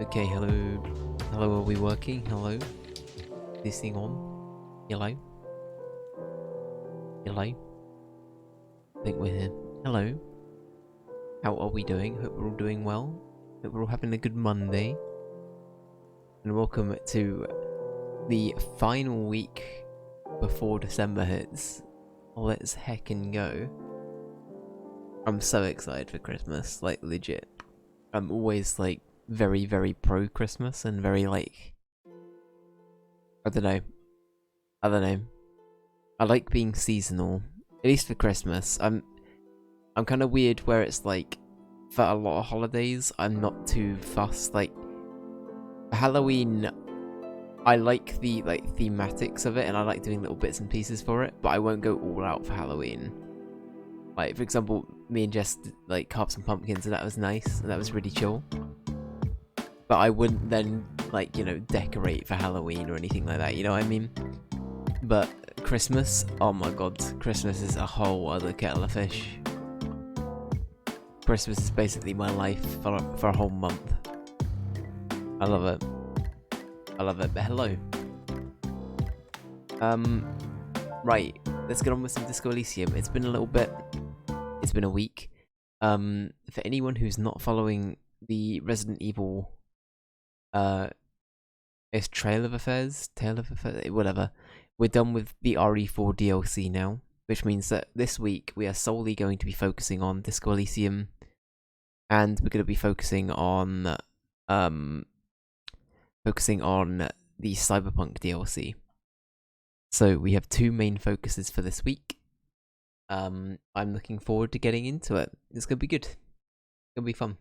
Okay, hello. Hello, are we working? Hello? This thing on? Hello? Hello? I think we're here. Hello? How are we doing? Hope we're all doing well. Hope we're all having a good Monday. And welcome to the final week before December hits. Let's heckin' go. I'm so excited for Christmas, like legit. I'm always like very, very pro Christmas and very like, I don't know. I like being seasonal, at least for Christmas. I'm kind of weird where it's like, for a lot of holidays, I'm not too fussed. Like, for Halloween, I like the thematics of it, and I like doing little bits and pieces for it, but I won't go all out for Halloween. Like, for example, me and Jess like carved some pumpkins, and that was nice, and that was really chill. But I wouldn't then, like, you know, decorate for Halloween or anything like that, you know what I mean? But Christmas, oh my god, Christmas is a whole other kettle of fish. Christmas is basically my life for a whole month. I love it. I love it, but hello. Right, let's get on with some Disco Elysium. It's been a little bit, it's been a week. For anyone who's not following the Resident Evil, it's Tale of Affairs, whatever. We're done with the RE4 DLC now, which means that this week we are solely going to be focusing on Disco Elysium, and we're going to be focusing on the Cyberpunk DLC. So we have two main focuses for this week. I'm looking forward to getting into it. It's gonna be good. It's gonna be fun.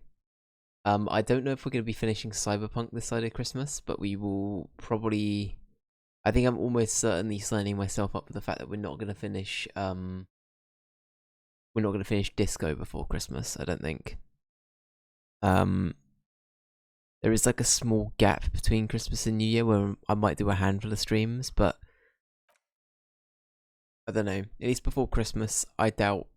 I don't know if we're gonna be finishing Cyberpunk this side of Christmas, but we will probably. I think I'm almost certainly signing myself up for the fact that we're not gonna finish. We're not gonna finish Disco before Christmas. I don't think. There is like a small gap between Christmas and New Year where I might do a handful of streams, but I don't know. At least before Christmas, I doubt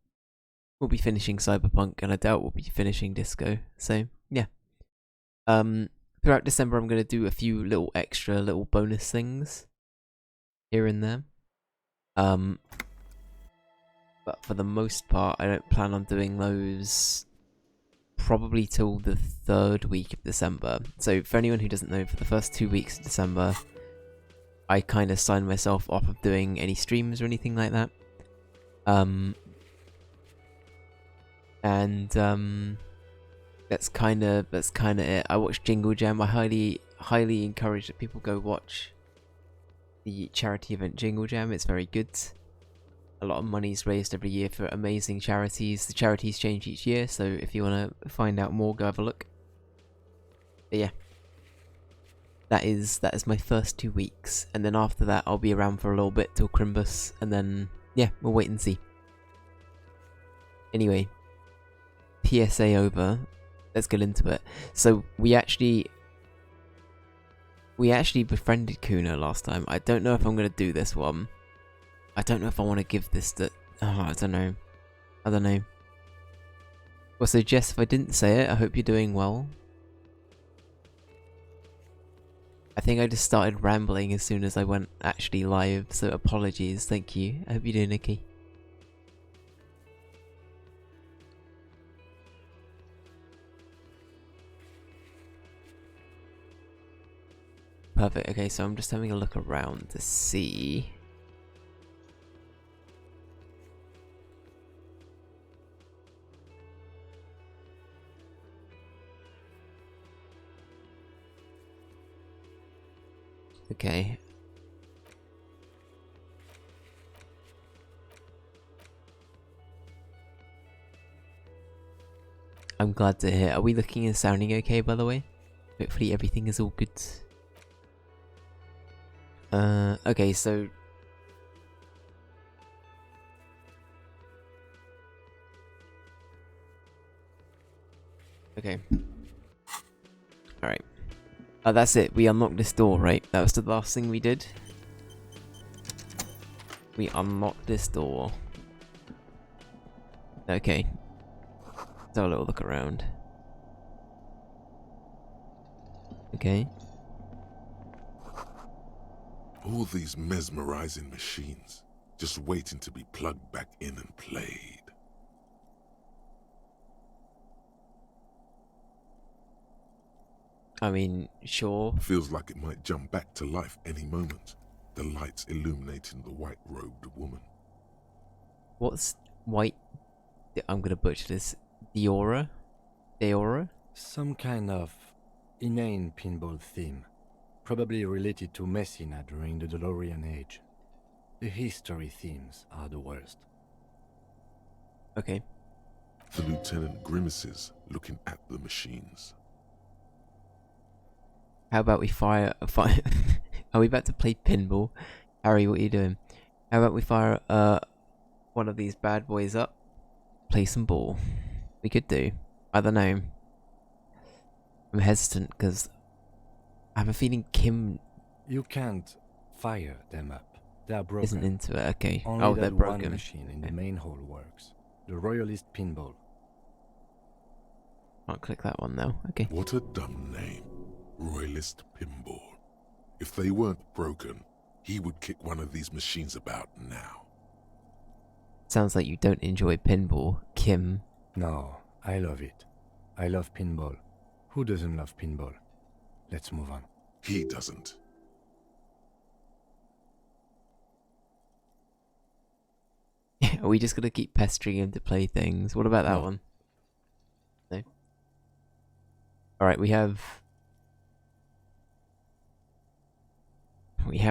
we'll be finishing Cyberpunk, and I doubt we'll be finishing Disco. So yeah. Throughout December, I'm gonna do a few little bonus things here and there. But for the most part, I don't plan on doing those probably till the 3rd week of December. So for anyone who doesn't know, for the first 2 weeks of December, I kind of signed myself off of doing any streams or anything like that. That's kind of it. I watched Jingle Jam. I highly encourage that people go watch the charity event Jingle Jam. It's very good. A lot of money's raised every year for amazing charities. The charities change each year, so if you want to find out more, go have a look. But yeah, that is my first 2 weeks, and then after that I'll be around for a little bit till Crimbus, and then yeah, we'll wait and see. Anyway, PSA over. Let's get into it. So we actually befriended Kuno last time. I don't know if I'm gonna do this one. I don't know if I want to give this to... Oh, I don't know. Well, so Jess, if I didn't say it, I hope you're doing well. I think I just started rambling as soon as I went actually live, so apologies, thank you. I hope you're doing okay. Perfect, okay, so I'm just having a look around to see... Okay. I'm glad to hear. Are we looking and sounding okay, by the way? Hopefully everything is all good. Okay, so... Okay. Alright. That's it. We unlocked this door, right? That was the last thing we did. We unlocked this door. Okay. Let's have a little look around. Okay. All these mesmerizing machines, just waiting to be plugged back in and played. I mean, sure. Feels like it might jump back to life any moment, the lights illuminating the white-robed woman. What's white? I'm gonna butcher this. Diora? Deora? Some kind of inane pinball theme, probably related to Messina during the DeLorean age. The history themes are the worst. Okay. The lieutenant grimaces, looking at the machines. How about we fire? Are we about to play pinball? Harry, what are you doing? How about we fire one of these bad boys up? Play some ball. We could do. I don't know. I'm hesitant because I have a feeling Kim You can't fire them up. They are broken. isn't into it. Okay. Only Oh, that they're one broken. machine in the Okay. main hall works. The Royalist Pinball. Can't click that one though. Okay. What a dumb name. Royalist Pinball. If they weren't broken, he would kick one of these machines about now. Sounds like you don't enjoy pinball, Kim. No, I love it. I love pinball. Who doesn't love pinball? Let's move on. He doesn't. Are we just gonna keep pestering him to play things? What about that No. one? No. Alright, we have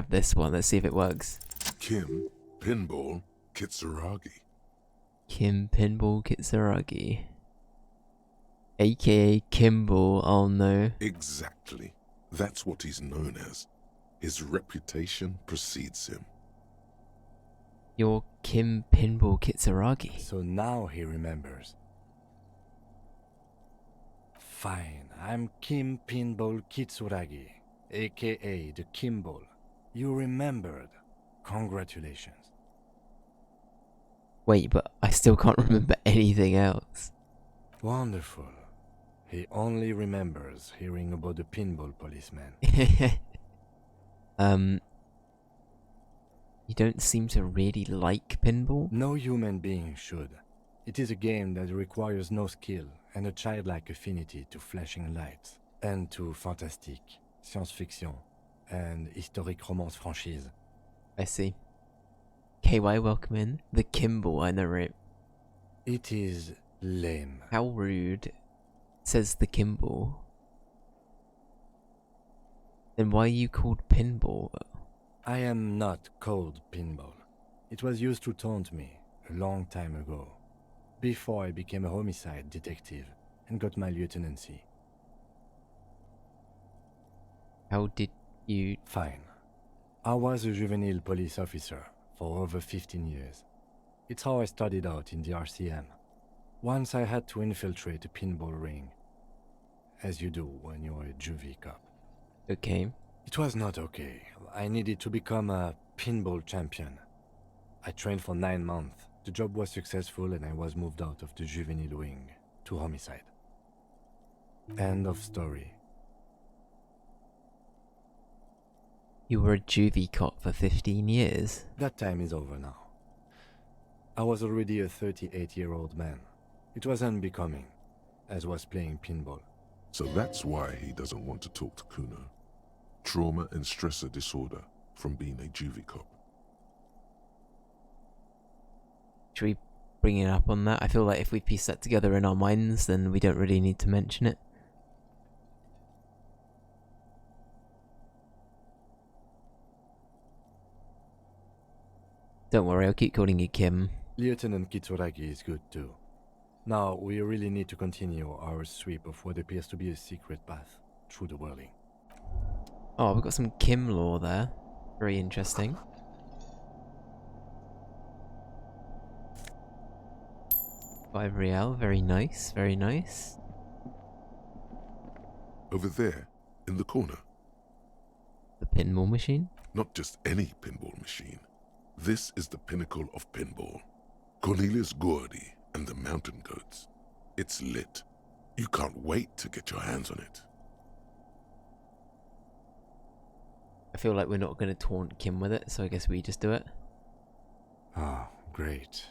this one. Let's see if it works. Kim, Pinball, Kitsuragi. Kim Pinball Kitsuragi. AKA Kimball, oh no. Exactly. That's what he's known as. His reputation precedes him. You're Kim Pinball Kitsuragi. So now he remembers. Fine, I'm Kim Pinball Kitsuragi, aka the Kimball. You remembered. Congratulations. Wait, but I still can't remember anything else. Wonderful. He only remembers hearing about the pinball policeman. You don't seem to really like pinball? No human being should. It is a game that requires no skill and a childlike affinity to flashing lights and to fantastic, science fiction, and historic romance franchise. I see. KY, welcome in. The Kimball, I narrate. It is lame. How rude, says the Kimball. Then why are you called Pinball? I am not called Pinball. It was used to taunt me a long time ago, before I became a homicide detective and got my lieutenancy. How did you... Fine. I was a juvenile police officer for over 15 years. It's how I started out in the RCM. Once I had to infiltrate a pinball ring, as you do when you're a juvie cop. Okay. It was not okay. I needed to become a pinball champion. I trained for 9 months. The job was successful and I was moved out of the juvenile wing to homicide. End of story. You were a juvie cop for 15 years. That time is over now. I was already a 38-year-old man. It was unbecoming, as was playing pinball. So that's why he doesn't want to talk to Kuno. Trauma and stressor disorder from being a juvie cop. Should we bring it up on that? I feel like if we piece that together in our minds, then we don't really need to mention it. Don't worry, I'll keep calling you Kim. Lieutenant Kitsuragi is good too. Now, we really need to continue our sweep of what appears to be a secret path through the whirling. Oh, we've got some Kim lore there. Very interesting. Five real, very nice, very nice. Over there, in the corner. The pinball machine? Not just any pinball machine. This is the pinnacle of pinball. Cornelius Gordy and the Mountain Goats. It's lit. You can't wait to get your hands on it. feel like we're not going to taunt Kim with it, so I guess we just do it. Ah, great.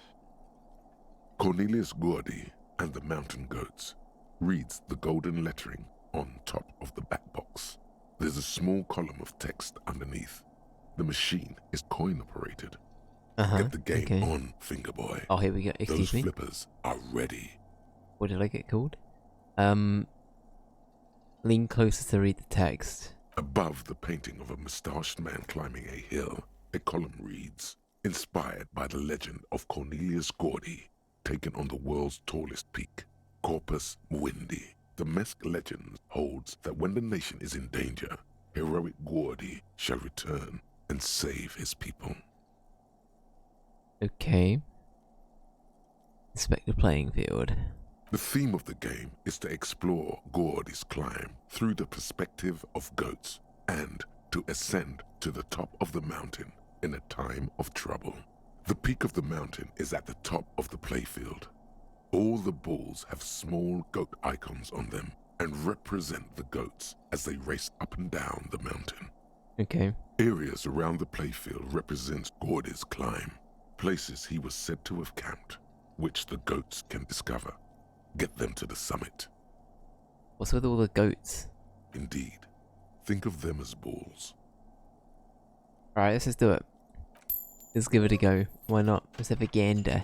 Cornelius Gordy and the Mountain Goats reads the golden lettering on top of the back box. There's a small column of text underneath. The machine is coin operated. Get the game on, Fingerboy. Oh, here we go. Excuse me. Those flippers are ready. What did I get called? Lean closer to read the text. Above the painting of a mustached man climbing a hill, a column reads, inspired by the legend of Cornelius Gordy, taken on the world's tallest peak, Corpus Muindi. The Mesk legend holds that when the nation is in danger, heroic Gordy shall return and save his people. Okay. Inspect the playing field. The theme of the game is to explore Gordy's climb through the perspective of goats and to ascend to the top of the mountain in a time of trouble. The peak of the mountain is at the top of the playfield. All the balls have small goat icons on them and represent the goats as they race up and down the mountain. Okay. Areas around the playfield represent Gordy's climb, places he was said to have camped, which the goats can discover. Get them to the summit. What's with all the goats? Indeed. Think of them as balls. Alright, let's just do it. Let's give it a go. Why not? Let's have a gander.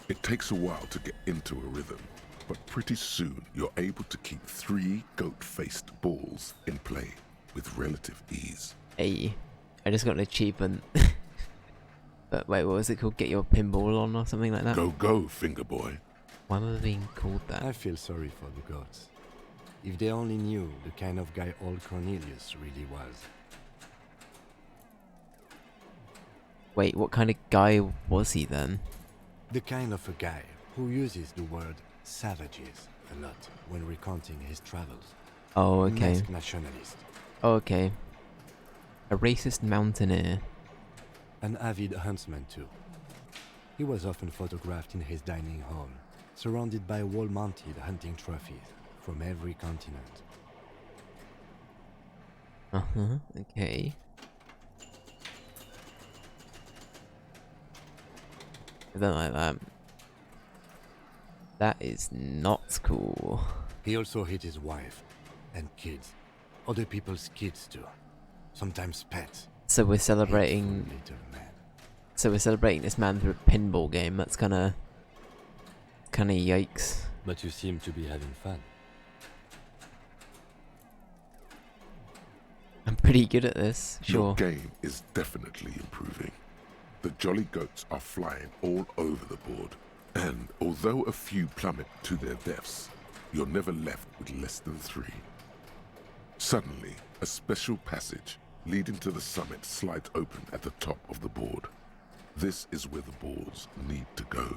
It takes a while to get into a rhythm, but pretty soon you're able to keep 3 goat-faced balls in play with relative ease. Hey, I just got an achievement. But wait, what was it called? Get your pinball on or something like that? Go, go, Fingerboy. Why am I being called that? I feel sorry for the gods. If they only knew the kind of guy old Cornelius really was. Wait, what kind of guy was he then? The kind of a guy who uses the word savages a lot when recounting his travels. Oh, okay. Masked nationalist. Oh, okay. A racist mountaineer. An avid huntsman too. He was often photographed in his dining hall, surrounded by wall-mounted hunting trophies from every continent. Uh-huh, okay. I don't like that. That is not cool. He also hit his wife and kids. Other people's kids too. Sometimes pets. So we're celebrating... Hateful little man. So we're celebrating this man through a pinball game. That's kinda yikes. But you seem to be having fun. I'm pretty good at this, sure. Your game is definitely improving. The jolly goats are flying all over the board, and although a few plummet to their deaths, you're never left with less than 3. Suddenly, a special passage leading to the summit slides open at the top of the board. This is where the balls need to go.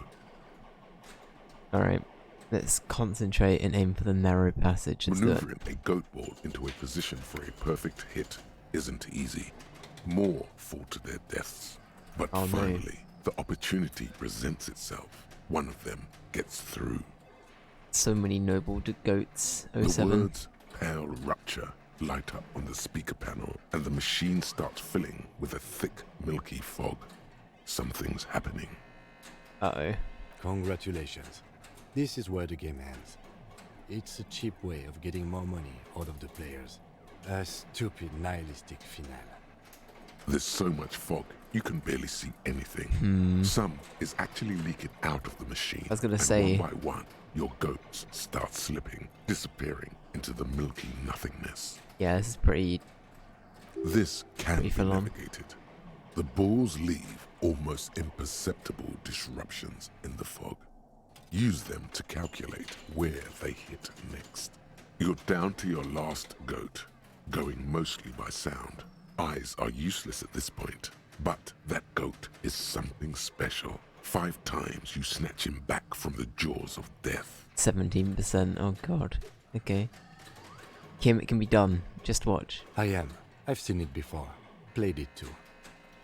Alright, let's concentrate and aim for the narrow passage. Let's do it. Maneuvering a goat ball into a position for a perfect hit isn't easy. More fall to their deaths. But Oh, no. finally, the opportunity presents itself. One of them gets through. So many noble goats. The 07. words "pale rupture" light up on the speaker panel, and the machine starts filling with a thick, milky fog. Something's happening. Uh-oh. Congratulations. This is where the game ends. It's a cheap way of getting more money out of the players. A stupid nihilistic finale. There's so much fog, you can barely see anything. Some is actually leaking out of the machine. I was gonna and say- one by one, your goats start slipping, disappearing into the milky nothingness. Yeah, this is pretty... This can Pretty be full on. navigated. The balls leave almost imperceptible disruptions in the fog. Use them to calculate where they hit next. You're down to your last goat, going mostly by sound. Eyes are useless at this point, but that goat is something special. 5 times you snatch him back from the jaws of death. 17%. Oh god. Okay. Kim, it can be done. Just watch. I am. I've seen it before. Played it too.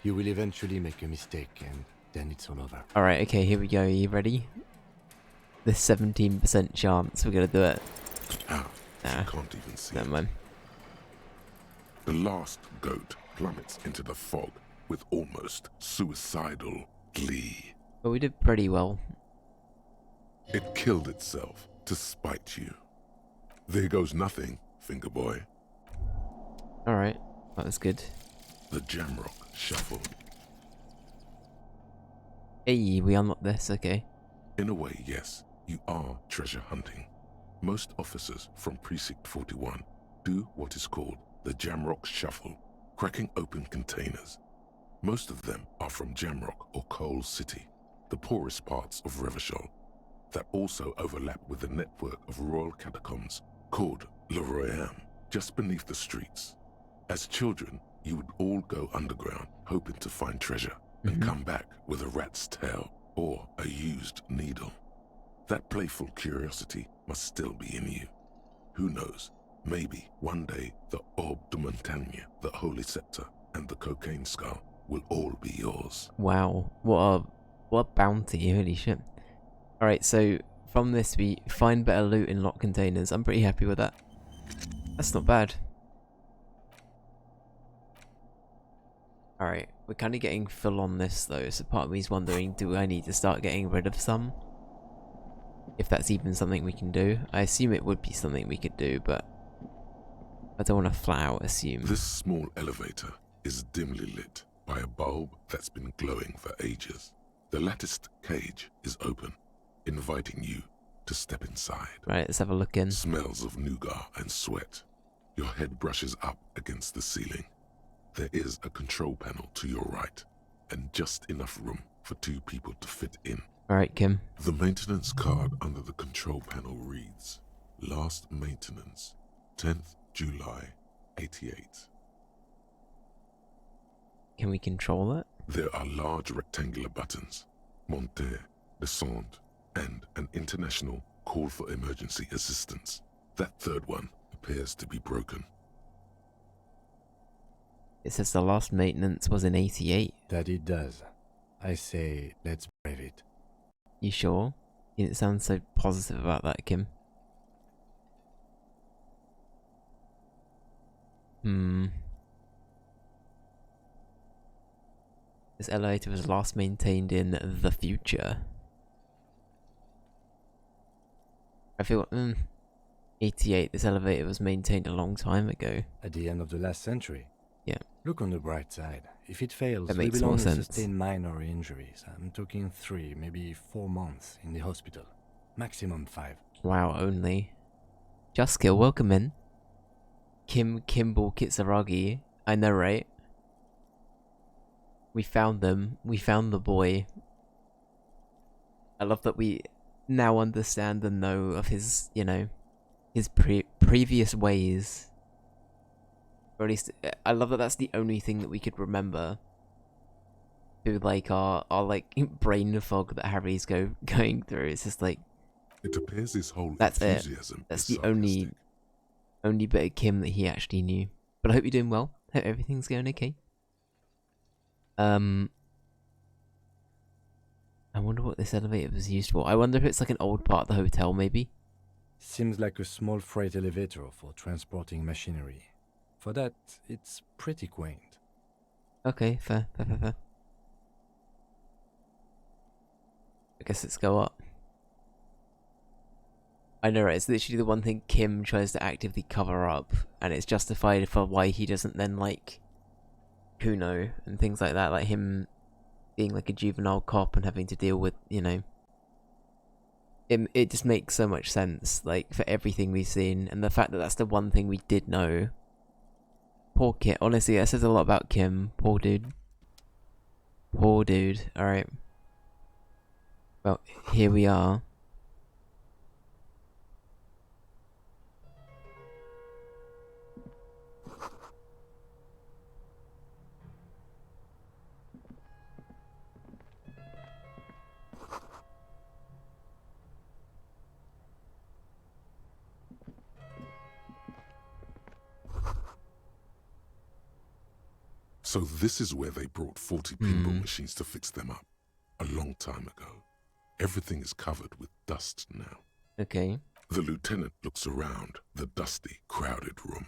You will eventually make a mistake and then it's all over. Alright, okay, here we go. Are you ready? The 17% chance. We're gonna do it. Ah, Nah, you can't even see never it. mind. The last goat plummets into the fog with almost suicidal glee. But we did pretty well. It killed itself to spite you. There goes nothing, finger boy. Alright, that was good. The Jamrock shuffled. Hey, we unlocked this, okay. In a way, yes, you are treasure hunting. Most officers from Precinct 41 do what is called the Jamrock Shuffle, cracking open containers. Most of them are from Jamrock or Coal City, the poorest parts of Revachol, that also overlap with the network of royal catacombs called Le Royaume, just beneath the streets. As children, you would all go underground, hoping to find treasure, and come back with a rat's tail or a used needle. That playful curiosity must still be in you. Who knows, maybe one day the Orbe de Montagne, the Holy Scepter, and the Cocaine Skull will all be yours. Wow, what a bounty, holy shit. Alright, so from this we find better loot in locked containers. I'm pretty happy with that. That's not bad. Alright, we're kind of getting full on this though, so part of me is wondering, do I need to start getting rid of some? If that's even something we can do. I assume it would be something we could do, but I don't want to flat out assume. This small elevator is dimly lit by a bulb that's been glowing for ages. The latticed cage is open, inviting you to step inside. Right, let's have a look in. Smells of nougat and sweat. Your head brushes up against the ceiling. There is a control panel to your right, and just enough room for 2 people to fit in. Alright, Kim. The maintenance card under the control panel reads, Last maintenance, 10th July, 88. Can we control it? There are large rectangular buttons, monter, descend, and an international call for emergency assistance. That third one appears to be broken. It says the last maintenance was in 88. That it does. I say, let's brave it. You sure? You didn't sound so positive about that, Kim. This elevator was last maintained in the future. I feel, 88, this elevator was maintained a long time ago. At the end of the last century. Yeah. Look on the bright side. If it fails, That we makes will more only sense. sustain minor injuries. I'm talking 3, maybe 4 months in the hospital. Maximum 5. Wow, only. Juskill, welcome in. Kimball Kitsaragi. I know, right? We found them. We found the boy. I love that we now understand and know of his, you know, his previous ways. Or at least, I love that that's the only thing that we could remember. Through, like, our like, brain fog that Harry's going through. It's just like... It appears his whole That's it. enthusiasm That's is the only sarcastic. bit of Kim that he actually knew. But I hope you're doing well. Hope everything's going okay. I wonder what this elevator was used for. I wonder if it's like an old part of the hotel, maybe? Seems like a small freight elevator for transporting machinery. For that, it's pretty quaint. Okay, fair. I guess let's go up. I know, right? It's literally the one thing Kim tries to actively cover up, and it's justified for why he doesn't then, like, Kuno and things like that, like him being like a juvenile cop and having to deal with, you know... It just makes so much sense, like, for everything we've seen, and the fact that that's the one thing we did know. Poor Kim. Honestly, that says a lot about Kim. Poor dude. Poor dude. Alright. Well, here we are. So this is where they brought 40 pinball machines to fix them up. A long time ago. Everything is covered with dust now. Okay. The lieutenant looks around the dusty, crowded room.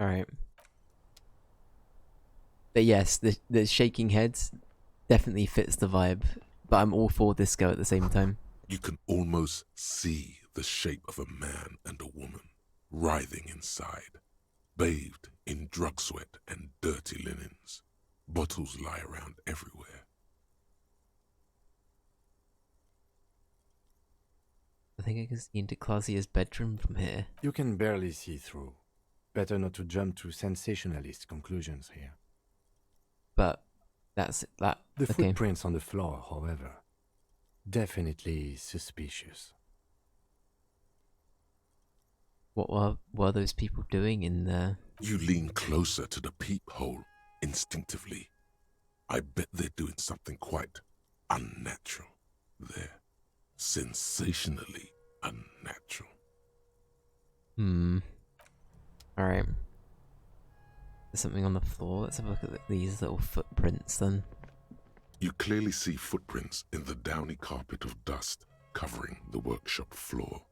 Alright. But yes, the shaking heads definitely fits the vibe. But I'm all for disco at the same time. You can almost see the shape of a man and a woman writhing inside, bathed in drug sweat and dirty linens. Bottles lie around everywhere. I think I can see into Clausia's bedroom from here. You can barely see through. Better not to jump to sensationalist conclusions here. But that's that. The Okay. footprints on the floor, however, definitely suspicious. What were those people doing in there? You lean closer to the peephole instinctively. I bet they're doing something quite unnatural there. Sensationally unnatural. Alright. There's something on the floor. Let's have a look at these little footprints then. You clearly see footprints in the downy carpet of dust covering the workshop floor.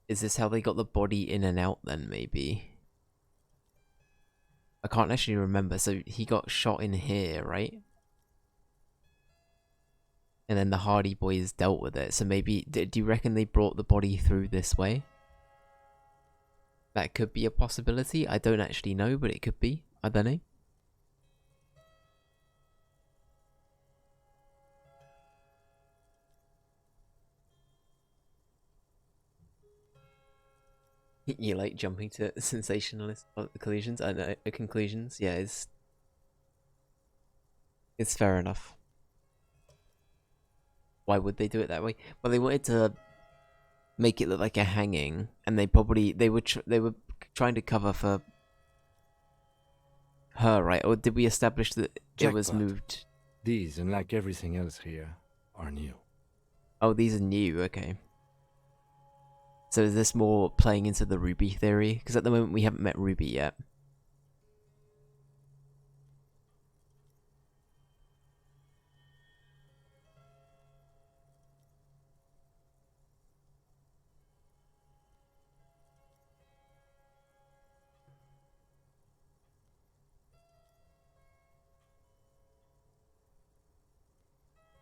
Is this how they got the body in and out then, maybe? I can't actually remember. So he got shot in here, right? And then the Hardy Boys dealt with it. So maybe, do you reckon they brought the body through this way? That could be a possibility. I don't actually know, but it could be. I don't know. You like jumping to sensationalist conclusions? I know, conclusions. Yeah, it's fair enough. Why would they do it that way? Well, they wanted to make it look like a hanging, and they were trying to cover for her, right? Or did we establish that it was Jackpot. moved? These, unlike everything else here, are new. Oh, these are new. Okay. So is this more playing into the Ruby theory? Because at the moment we haven't met Ruby yet.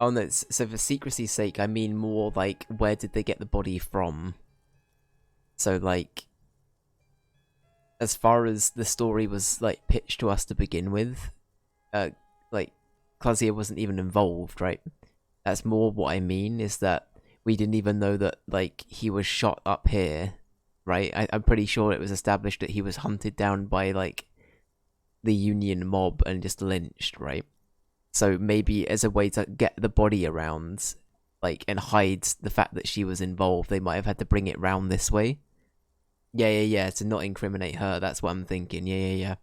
Oh no, so for secrecy's sake, I mean more like, where did they get the body from? So like, as far as the story was like pitched to us to begin with, like Clausia wasn't even involved, right? That's more what I mean, is that we didn't even know that like he was shot up here, right? I'm pretty sure it was established that he was hunted down by like the Union mob and just lynched, right? So maybe as a way to get the body around, like, and hide the fact that she was involved, they might have had to bring it round this way. Yeah, to not incriminate her, that's what I'm thinking, yeah.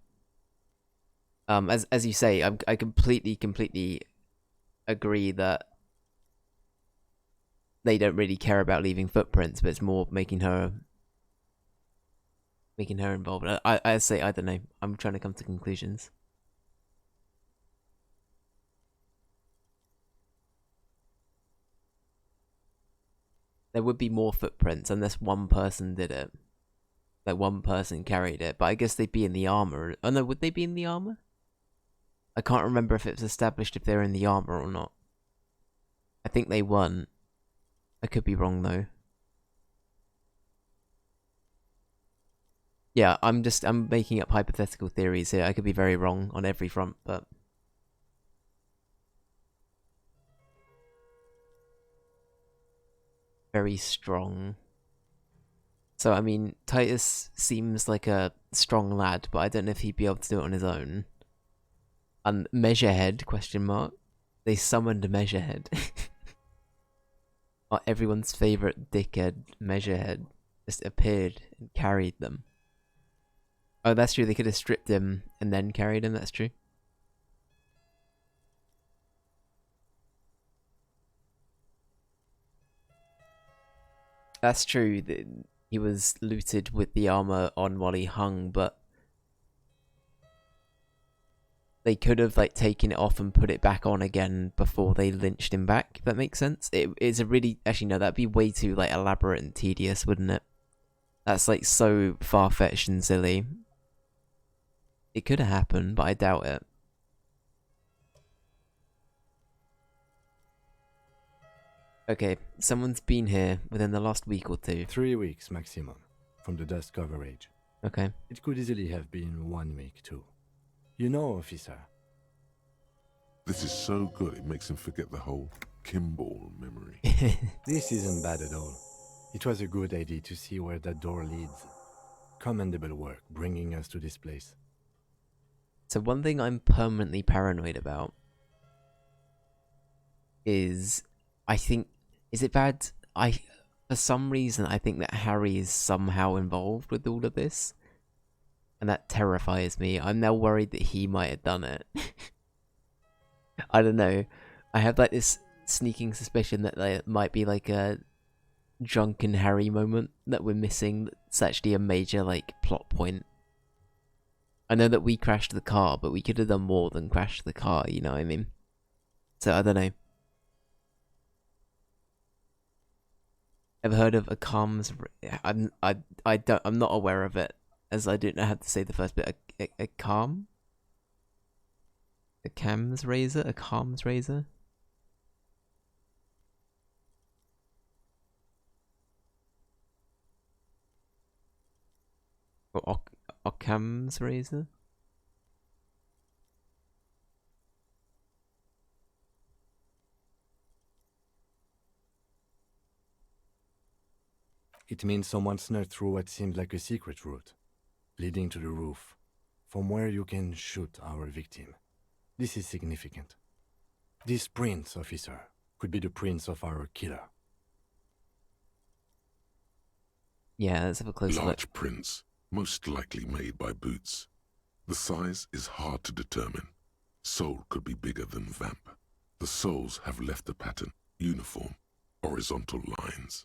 As you say, I completely agree that they don't really care about leaving footprints, but it's more making her involved. I say, I don't know, I'm trying to come to conclusions. There would be more footprints unless one person did it. Like one person carried it, but I guess they'd be in the armor. Oh no, would they be in the armor? I can't remember if it was established if they're in the armor or not. I think they weren't. I could be wrong though. Yeah, I'm making up hypothetical theories here. I could be very wrong on every front, but very strong. So, I mean, Titus seems like a strong lad, but I don't know if he'd be able to do it on his own. And Measurehead, question mark. They summoned Measurehead. Everyone's favourite dickhead, Measurehead, just appeared and carried them. Oh, that's true, they could have stripped him and then carried him, that's true. That's true, he was looted with the armor on while he hung, but they could have like taken it off and put it back on again before they lynched him back, if that makes sense. It's a really, actually no, that'd be way too like elaborate and tedious, wouldn't it? That's like so far-fetched and silly. It could have happened, but I doubt it. Okay, someone's been here within the last week or two. 3 weeks maximum, from the dust coverage. Okay. It could easily have been 1 week too. You know, officer. This is so good it makes him forget the whole Kimball memory. This isn't bad at all. It was a good idea to see where that door leads. Commendable work bringing us to this place. So one thing I'm permanently paranoid about is, is it bad? For some reason, I think that Harry is somehow involved with all of this. And that terrifies me. I'm now worried that he might have done it. I don't know. I have like this sneaking suspicion that there might be like a drunken Harry moment that we're missing. It's actually a major like plot point. I know that we crashed the car, but we could have done more than crash the car, you know what I mean? So I don't know. Ever heard of a calms? I'm not aware of it, as I don't know how to say the first bit. A calm? A cams razor? A calms razor? Or Occam's razor? It means someone snuck through what seemed like a secret route, leading to the roof, from where you can shoot our victim. This is significant. This prince, officer, could be the prince of our killer. Yeah, let's have a closer look. Large prints, most likely made by Boots. The size is hard to determine. Sole could be bigger than Vamp. The soles have left a pattern, uniform, horizontal lines.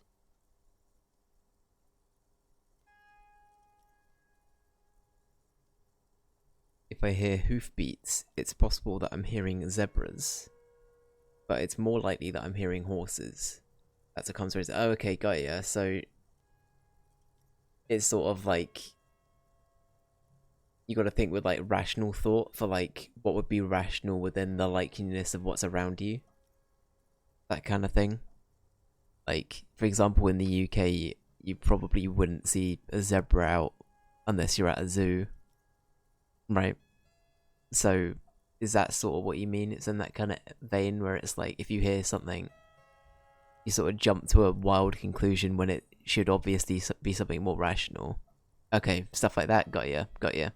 If I hear hoofbeats, it's possible that I'm hearing zebras. But it's more likely that I'm hearing horses. That's a concept. Oh, okay, got ya. So it's sort of like you got to think with like rational thought for like what would be rational within the likeliness of what's around you. That kind of thing. Like, for example, in the UK, you probably wouldn't see a zebra out unless you're at a zoo. Right? So, is that sort of what you mean? It's in that kind of vein where it's like, if you hear something, you sort of jump to a wild conclusion when it should obviously be something more rational. Okay, stuff like that, got ya, got ya.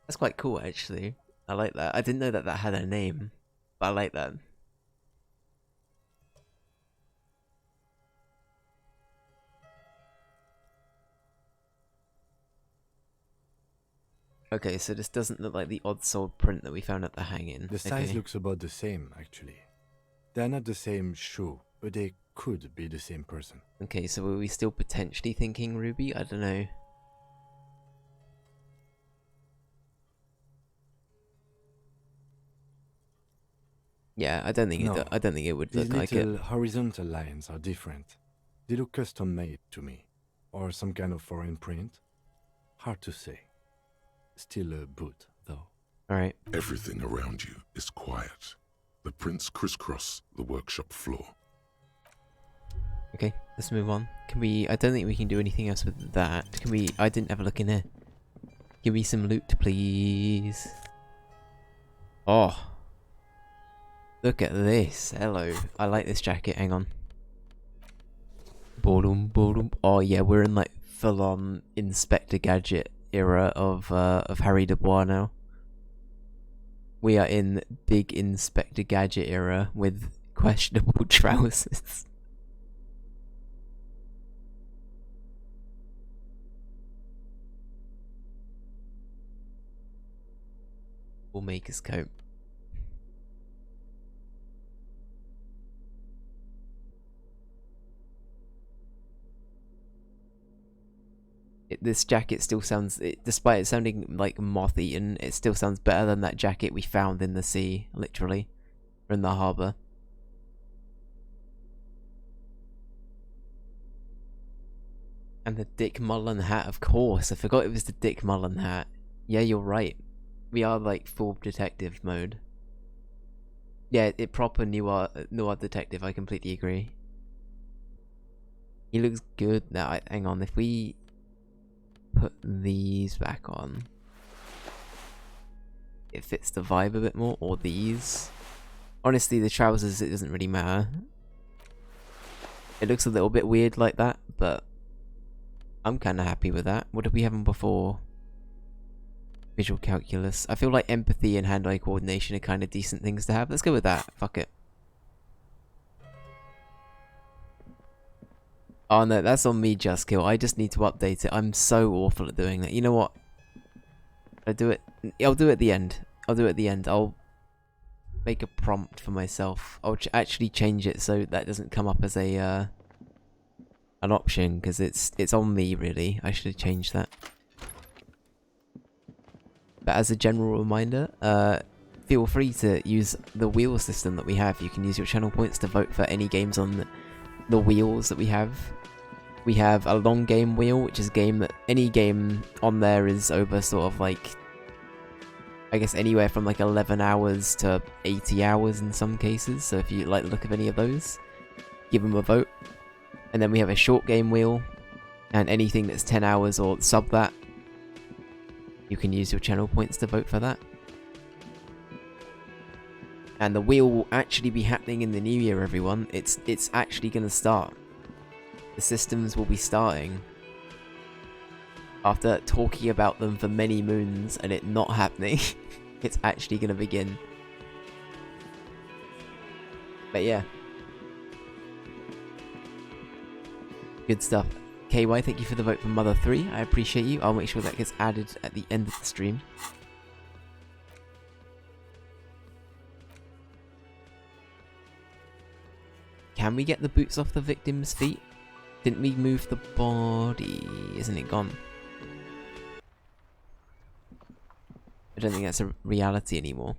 That's quite cool, actually. I like that. I didn't know that that had a name, but I like that. Okay, so this doesn't look like the odd-souled print that we found at the hang-in. The size looks about the same, actually. They're not the same shoe, but they could be the same person. Okay, so are we still potentially thinking Ruby? I don't know. Yeah, I don't think it would look like it. These little horizontal lines are different. They look custom-made to me, or some kind of foreign print. Hard to say. Still a boot, though. Alright. Everything around you is quiet. The prints crisscross the workshop floor. Okay, let's move on. Can we... I don't think we can do anything else with that. Can we... I didn't have a look in here. Give me some loot, please. Oh. Look at this. Hello. I like this jacket. Hang on. Boredom, boredom. Oh yeah, we're in like full-on Inspector Gadget era of Harry Dubois now. We are in big Inspector Gadget era with questionable trousers. We'll make us cope. This jacket still sounds, despite it sounding like moth-eaten, it still sounds better than that jacket we found in the sea, literally, or in the harbour. And the Dick Mullen hat, of course. I forgot it was the Dick Mullen hat. Yeah, you're right. We are like full detective mode. Yeah, it proper noir detective. I completely agree. He looks good now. Hang on, if we put these back on, it fits the vibe a bit more. Or these. Honestly, the trousers, it doesn't really matter. It looks a little bit weird like that, but I'm kind of happy with that. What did we have on before? Visual calculus. I feel like empathy and hand-eye coordination are kind of decent things to have. Let's go with that. Fuck it. Oh no, that's on me, Just Kill. I just need to update it. I'm so awful at doing that. You know what? I'll do it at the end. I'll do it at the end. I'll make a prompt for myself. I'll actually change it so that doesn't come up as a an option, because it's on me really. I should have changed that. But as a general reminder, feel free to use the wheel system that we have. You can use your channel points to vote for any games on the wheels that we have. We have a long game wheel, which is a game that any game on there is over sort of like, I guess anywhere from like 11 hours to 80 hours in some cases. So if you like the look of any of those, give them a vote. And then we have a short game wheel, and anything that's 10 hours or sub that, you can use your channel points to vote for that. And the wheel will actually be happening in the new year, everyone. It's actually going to start. The systems will be starting. After talking about them for many moons and it not happening, it's actually going to begin. But yeah. Good stuff. KY, thank you for the vote for Mother 3. I appreciate you. I'll make sure that gets added at the end of the stream. Can we get the boots off the victim's feet? Didn't we move the body? Isn't it gone? I don't think that's a reality anymore.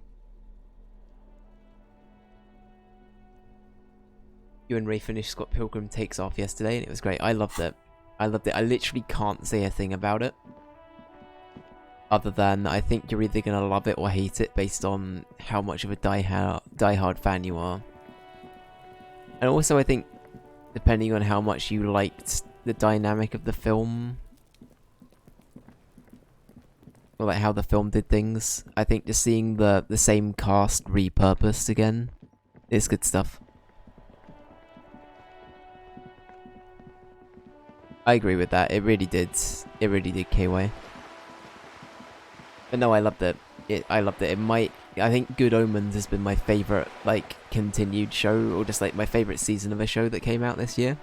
You and Ray finished Scott Pilgrim Takes Off yesterday and it was great. I loved it. I loved it. I literally can't say a thing about it. Other than I think you're either going to love it or hate it based on how much of a die-hard fan you are. And also I think, depending on how much you liked the dynamic of the film, or like how the film did things, I think just seeing the same cast repurposed again is good stuff. I agree with that. It really did. It really did, KY. But no, I loved it. I loved it. I think Good Omens has been my favourite, like, continued show, or just, like, my favourite season of a show that came out this year.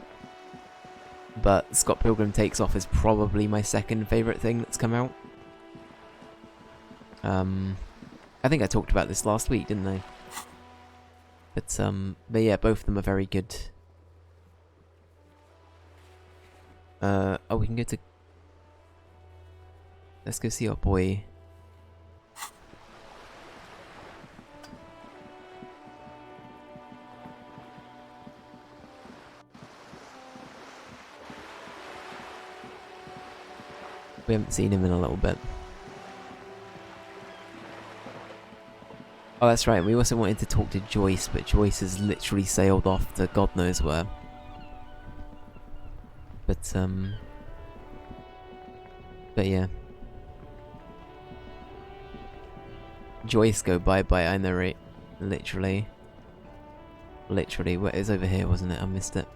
But Scott Pilgrim Takes Off is probably my second favourite thing that's come out. I think I talked about this last week, didn't I? But yeah, both of them are very good. Oh, we can go to... Let's go see our boy... We haven't seen him in a little bit. Oh, that's right. We also wanted to talk to Joyce, but Joyce has literally sailed off to God knows where. But yeah. Joyce, go bye-bye, I narrate. Literally. Literally. It was over here, wasn't it? I missed it.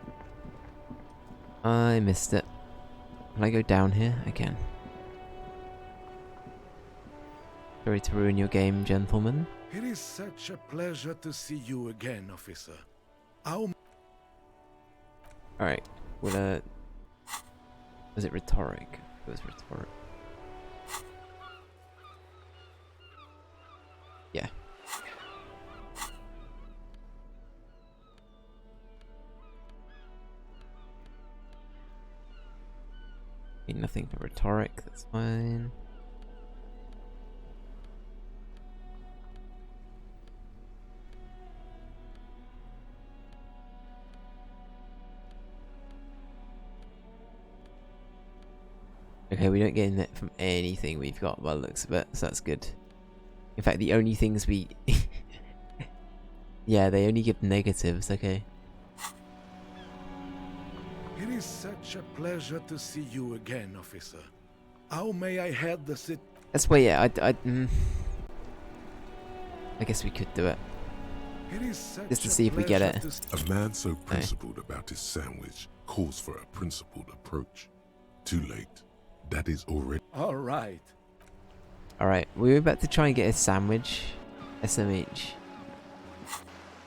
I missed it. Can I go down here? I can. Sorry to ruin your game, gentlemen. It is such a pleasure to see you again, officer. How... Alright. Was it rhetoric? It was rhetoric. Yeah. Nothing for rhetoric, that's fine. Okay, we don't get it from anything we've got by the looks of it, so that's good. In fact, the only things we... yeah, they only give negatives, okay. It is such a pleasure to see you again, officer. How may I head the city? That's why, yeah, I guess we could do it. It is such Just to a see if we get pleasure it. to A man so principled about his sandwich calls for a principled approach. Too late. That is already... All right. Alright, we were about to try and get a sandwich. SMH.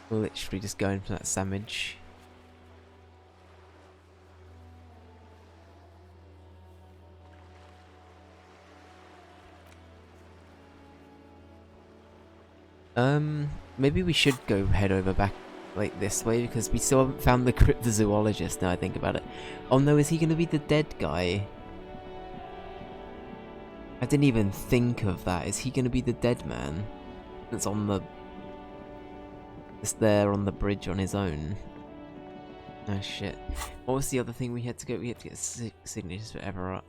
We're literally just going for that sandwich. Maybe we should go head over back like this way because we still haven't found the cryptozoologist now I think about it. Oh no, is he gonna be the dead guy? I didn't even think of that. Is he gonna be the dead man? That's on the... It's there on the bridge on his own. Oh shit. What was the other thing we had to go? We had to get signatures for Everett.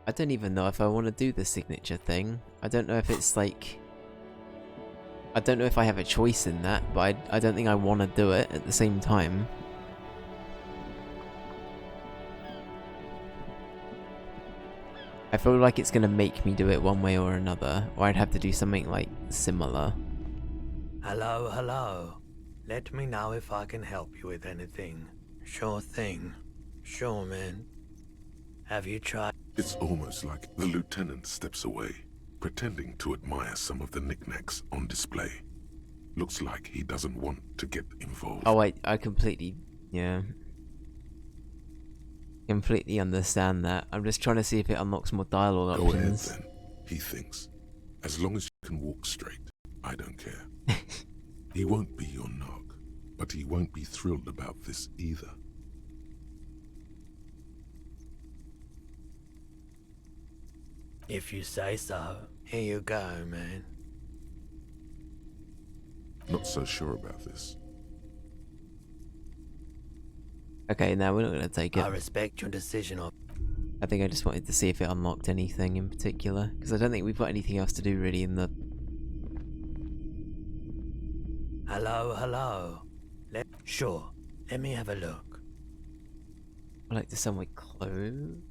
I don't even know if I want to do the signature thing. I don't know if it's like... I don't know if I have a choice in that, but I don't think I want to do it at the same time. I feel like it's going to make me do it one way or another, or I'd have to do something like similar. Hello, hello. Let me know if I can help you with anything. Sure thing. Sure, man. Have you tried? It's almost like the lieutenant steps away, pretending to admire some of the knickknacks on display. Looks like he doesn't want to get involved. Oh, I completely... yeah. Completely understand that. I'm just trying to see if it unlocks more dialogue Go ahead options. then, he thinks. As long as you can walk straight, I don't care. He won't be your nog, but he won't be thrilled about this either. If you say so. Here you go, man. Not so sure about this. Okay, now we're not going to take I it. respect your decision of... I think I just wanted to see if it unlocked anything in particular, because I don't think we've got anything else to do really in the... Hello, hello. Sure. Let me have a look. I like to sell my clothes.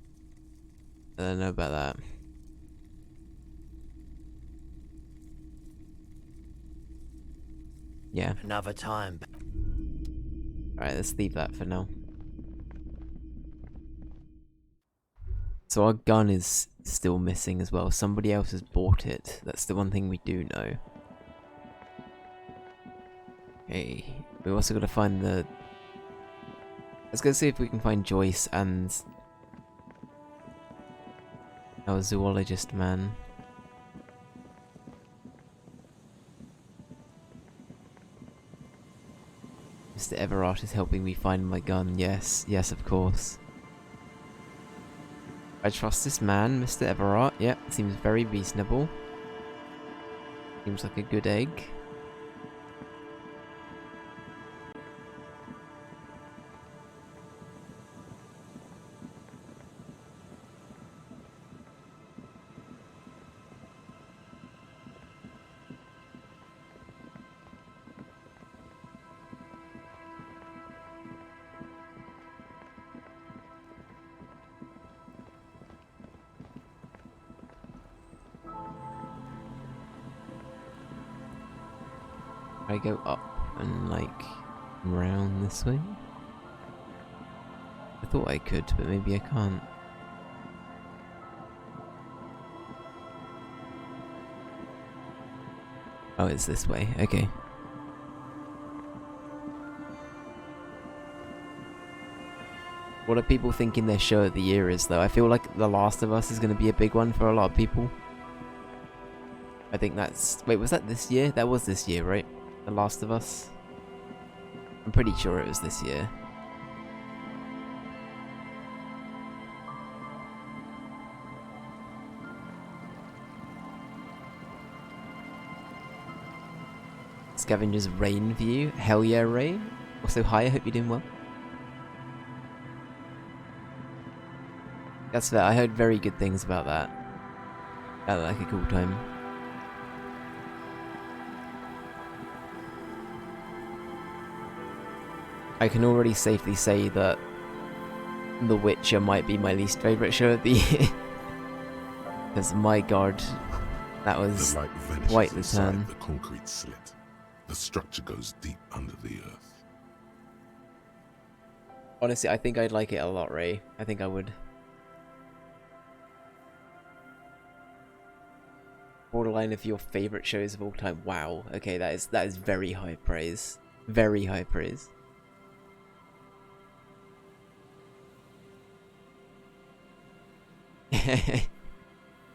I don't know about that. Yeah. Another time. Alright, let's leave that for now. So our gun is still missing as well. Somebody else has bought it. That's the one thing we do know. Okay. We also got to find the... Let's go see if we can find Joyce and... our zoologist man. Mr. Everett is helping me find my gun. Yes, yes, of course. I trust this man, Mr. Everett. Yep, seems very reasonable. Seems like a good egg. I go up and like round this way? I thought I could, but maybe I can't. Oh, it's this way. Okay. What are people thinking their show of the year is, though? I feel like The Last of Us is going to be a big one for a lot of people. I think that's... Wait, was that this year? That was this year, right? The Last of Us? I'm pretty sure it was this year. Scavenger's Rain view. Hell yeah, Ray. Also, hi, I hope you're doing well. That's fair. I heard very good things about that. I like a cool time. I can already safely say that The Witcher might be my least favourite show of the year. Because, my god, that was The light vanishes quite the inside turn. the concrete slit. The structure goes deep under the earth. Honestly, I think I'd like it a lot, Ray. I think I would. Borderline of your favourite shows of all time. Wow. Okay, that is very high praise. Very high praise.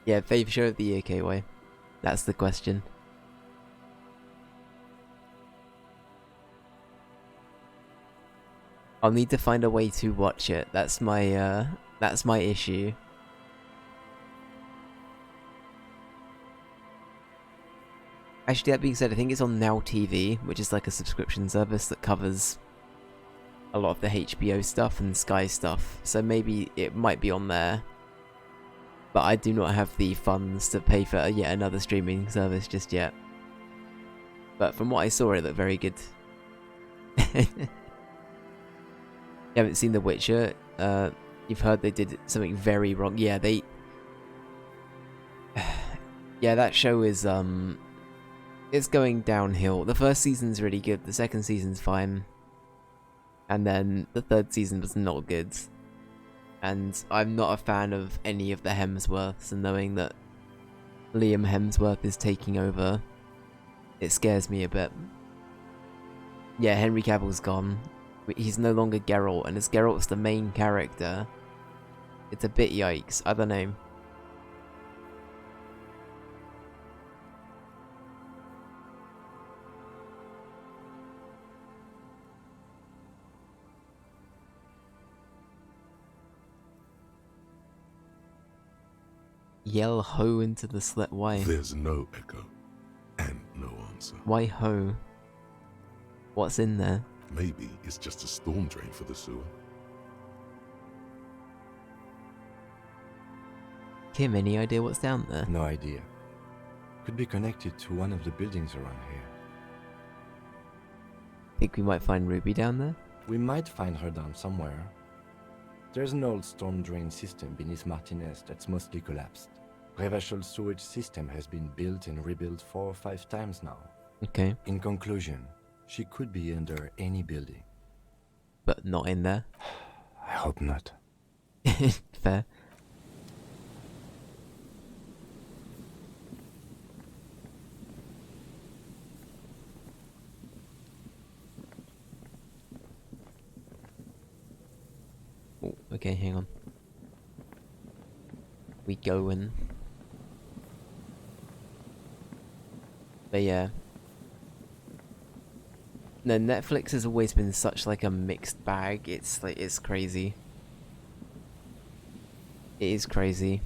Yeah, favourite show of the year, KY. That's the question. I'll need to find a way to watch it. That's my issue. Actually, that being said, I think it's on Now TV, which is like a subscription service that covers a lot of the HBO stuff and Sky stuff. So maybe it might be on there. But I do not have the funds to pay for yet another streaming service just yet. But from what I saw, it looked very good. You haven't seen The Witcher? You've heard they did something very wrong. Yeah, they... Yeah, that show is, it's going downhill. The first season's really good, the second season's fine. And then the third season was not good. And I'm not a fan of any of the Hemsworths, and knowing that Liam Hemsworth is taking over, it scares me a bit. Yeah, Henry Cavill's gone. He's no longer Geralt, and as Geralt's the main character, it's a bit yikes. I don't know. Yell ho into the slit. Why? There's no echo and no answer. Why ho? What's in there? Maybe it's just a storm drain for the sewer. Kim, any idea what's down there? No idea. Could be connected to one of the buildings around here. Think we might find Ruby down there? We might find her down somewhere. There's an old storm drain system beneath Martinez that's mostly collapsed. Revachel's sewage system has been built and rebuilt 4 or 5 times now. Okay. In conclusion, she could be under any building. But not in there. I hope not. Fair. Oh, okay, hang on. We going. But yeah. No, Netflix has always been such like a mixed bag. It's like, it's crazy. It is crazy.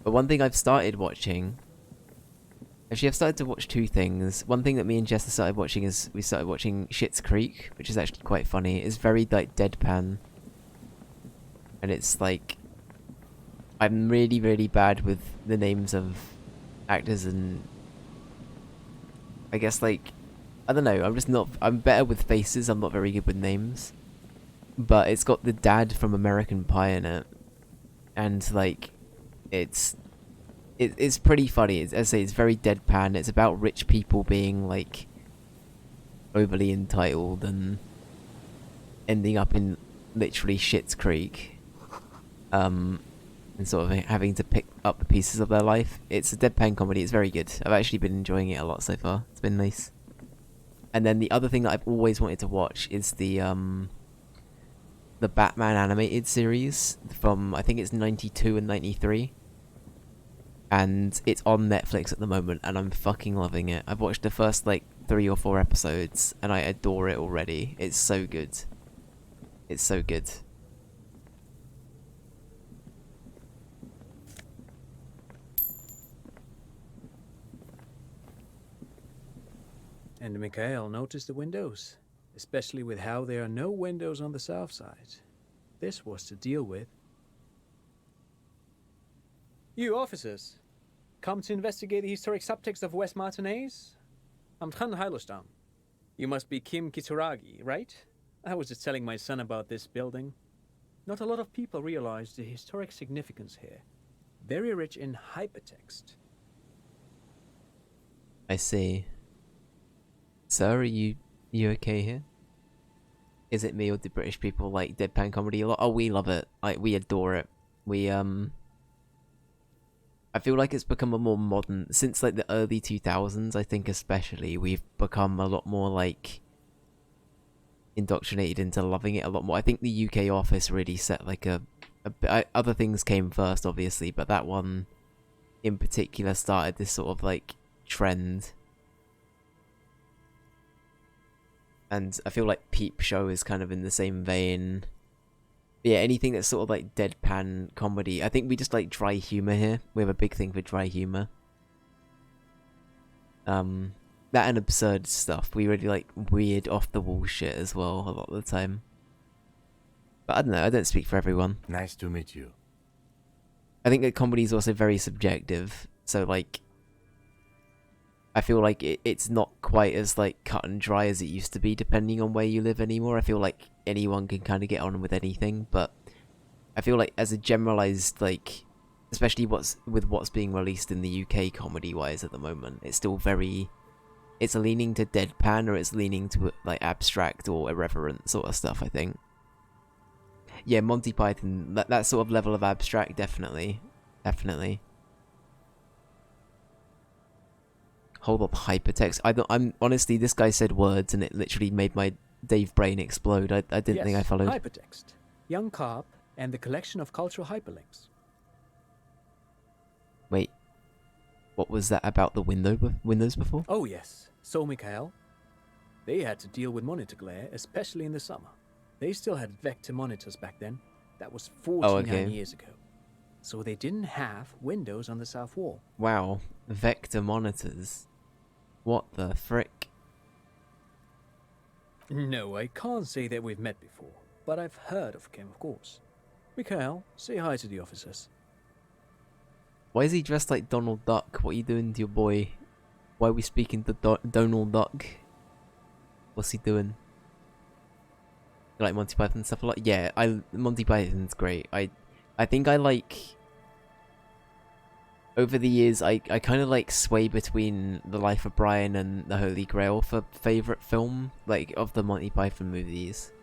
But one thing I've started watching... Actually, I've started to watch 2 things. One thing that me and Jess have started watching is we started watching Schitt's Creek, which is actually quite funny. It's very like deadpan. And it's like... I'm really, really bad with the names of actors and... I guess like... I don't know, I'm just not... I'm better with faces, I'm not very good with names. But it's got the dad from American Pie in it. And like... It's pretty funny. As I say, it's very deadpan. It's about rich people being like... overly entitled and... ending up in literally Schitt's Creek. And sort of having to pick up the pieces of their life. It's a deadpan comedy. It's very good. I've actually been enjoying it a lot so far. It's been nice. And then the other thing that I've always wanted to watch is the Batman animated series from, I think it's 92 and 93. And it's on Netflix at the moment, and I'm fucking loving it. I've watched the first like 3 or 4 episodes, and I adore it already. It's so good. It's so good. And Mikhail noticed the windows, especially with how there are no windows on the south side. This was to deal with. You officers, come to investigate the historic subtext of West Martinez? I'm Tran Heilostam. You must be Kim Kituragi, right? I was just telling my son about this building. Not a lot of people realize the historic significance here. Very rich in hypertext. I see. Sir, are you okay here? Is it me or do British people like deadpan comedy a lot? Oh, we love it. Like, we adore it. We, I feel like it's become a more modern... Since, like, the early 2000s, I think especially, we've become a lot more, like, indoctrinated into loving it a lot more. I think the UK office really set, like, other things came first, obviously, but that one, in particular, started this sort of, like, trend. And I feel like Peep Show is kind of in the same vein. But yeah, anything that's sort of like deadpan comedy. I think we just like dry humor here. We have a big thing for dry humor. That and absurd stuff. We really like weird off the wall shit as well a lot of the time. But I don't know, I don't speak for everyone. Nice to meet you. I think that comedy is also very subjective. So like, I feel like it's not quite as like cut and dry as it used to be depending on where you live anymore. I feel like anyone can kind of get on with anything, but I feel like as a generalized, like, especially what's being released in the UK comedy wise at the moment, it's still very, it's leaning to deadpan or it's leaning to like abstract or irreverent sort of stuff, I think. Yeah, Monty Python, that sort of level of abstract, definitely. Hold up, hypertext. I'm honestly, this guy said words and it literally made my Dave brain explode. I didn't think I followed. Hypertext. Young Carp and the collection of cultural hyperlinks. Wait, what was that about the windows before? Oh yes. So Mikhail, they had to deal with monitor glare, especially in the summer. They still had vector monitors back then. That was 49 years ago. So they didn't have windows on the south wall. Wow, vector monitors. What the frick? No, I can't say that we've met before, but I've heard of Kim, of course. Mikhail, say hi to the officers. Why is he dressed like Donald Duck? What are you doing to your boy? Why are we speaking to Donald Duck? What's he doing? You like Monty Python stuff a lot? Yeah, Monty Python's great. I think I like... Over the years, I kind of like sway between The Life of Brian and The Holy Grail for favourite film, like, of the Monty Python movies.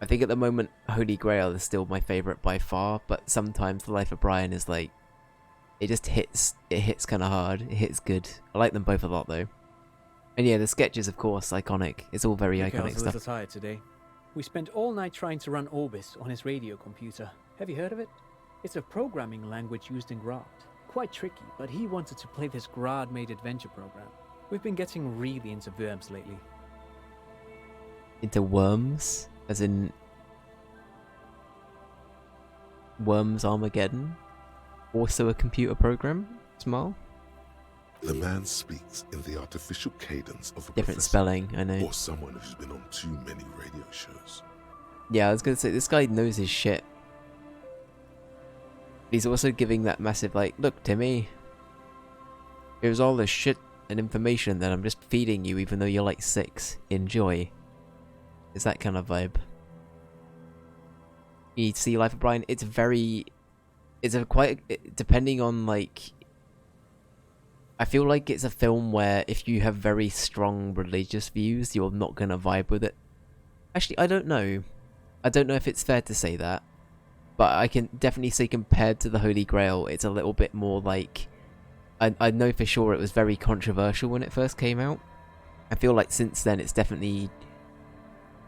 I think at the moment, Holy Grail is still my favourite by far, but sometimes The Life of Brian is like, it just hits kind of hard, it hits good. I like them both a lot though. And yeah, the sketches, of course, iconic. It's all very iconic stuff. A little tired today. We spent all night trying to run Orbis on his radio computer. Have you heard of it? It's a programming language used in Grad. Quite tricky, but he wanted to play this Grad-made adventure program. We've been getting really into worms lately. Into worms? As in... Worms Armageddon? Also a computer program? Smile? The man speaks in the artificial cadence of a Different professor, spelling, I know. or someone who's been on too many radio shows. Yeah, I was gonna say, this guy knows his shit. He's also giving that massive, like, look, Timmy, here's all this shit and information that I'm just feeding you even though you're like 6. Enjoy. It's that kind of vibe. You need to see Life of Brian. It's depending on, like, I feel like it's a film where if you have very strong religious views, you're not gonna vibe with it. Actually, I don't know. I don't know if it's fair to say that. But I can definitely say compared to the Holy Grail, it's a little bit more like... I know for sure it was very controversial when it first came out. I feel like since then it's definitely...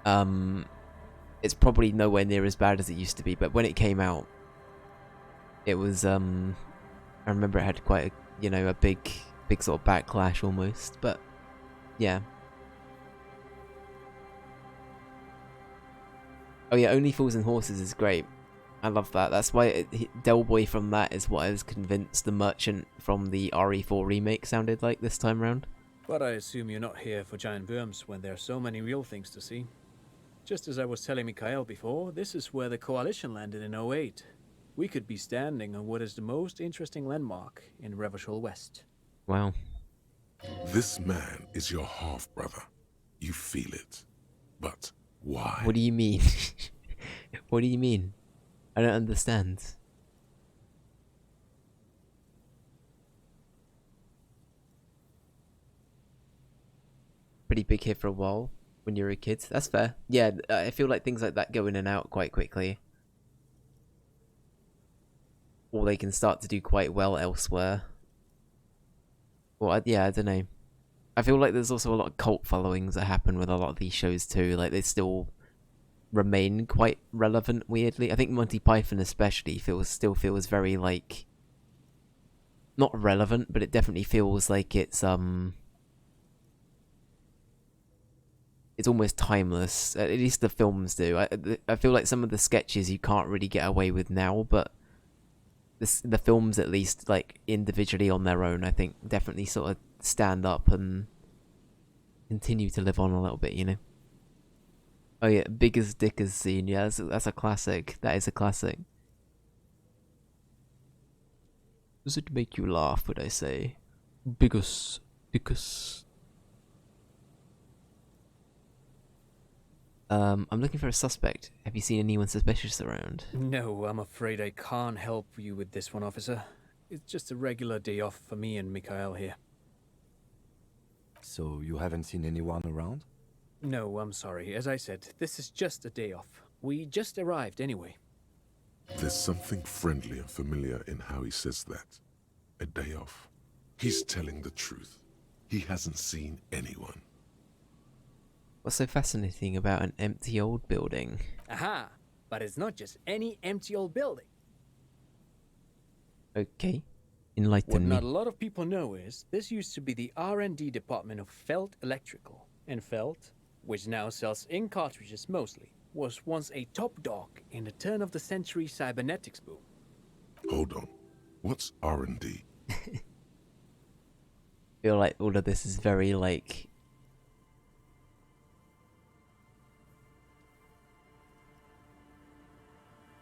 it's probably nowhere near as bad as it used to be, but when it came out, it was... I remember it had quite a big sort of backlash almost, but yeah. Oh yeah, Only Fools and Horses is great. I love that. That's why Del Boy from that is what I was convinced the Merchant from the RE4 remake sounded like this time round. But I assume you're not here for giant worms when there are so many real things to see. Just as I was telling Mikhail before, this is where the Coalition landed in '08. We could be standing on what is the most interesting landmark in Revachol West. Wow. This man is your half-brother. You feel it. But why? What do you mean? What do you mean? I don't understand. Pretty big hit for a while when you're a kid. That's fair. Yeah, I feel like things like that go in and out quite quickly. Or they can start to do quite well elsewhere. Well, yeah, I don't know. I feel like there's also a lot of cult followings that happen with a lot of these shows too. Like, they still remain quite relevant, weirdly. I think Monty Python especially still feels very, like... not relevant, but it definitely feels like it's almost timeless. At least the films do. I feel like some of the sketches you can't really get away with now, but the films, at least, like, individually on their own, I think definitely sort of stand up and continue to live on a little bit, you know? Oh yeah, Biggest Dickers scene, yeah, that's a classic. That is a classic. Does it make you laugh, would I say? Biggest Dickers. I'm looking for a suspect. Have you seen anyone suspicious around? No, I'm afraid I can't help you with this one, officer. It's just a regular day off for me and Mikhail here. So you haven't seen anyone around? No, I'm sorry. As I said, this is just a day off. We just arrived anyway. There's something friendly and familiar in how he says that. A day off. He's telling the truth. He hasn't seen anyone. What's so fascinating about an empty old building? Aha! But it's not just any empty old building. Okay. What Enlighten me. not a lot of people know is, this used to be the R&D department of Felt Electrical. And Felt, which now sells ink cartridges mostly, was once a top dog in the turn-of-the-century cybernetics boom. Hold on. What's R&D? Feel like all of this is very, like...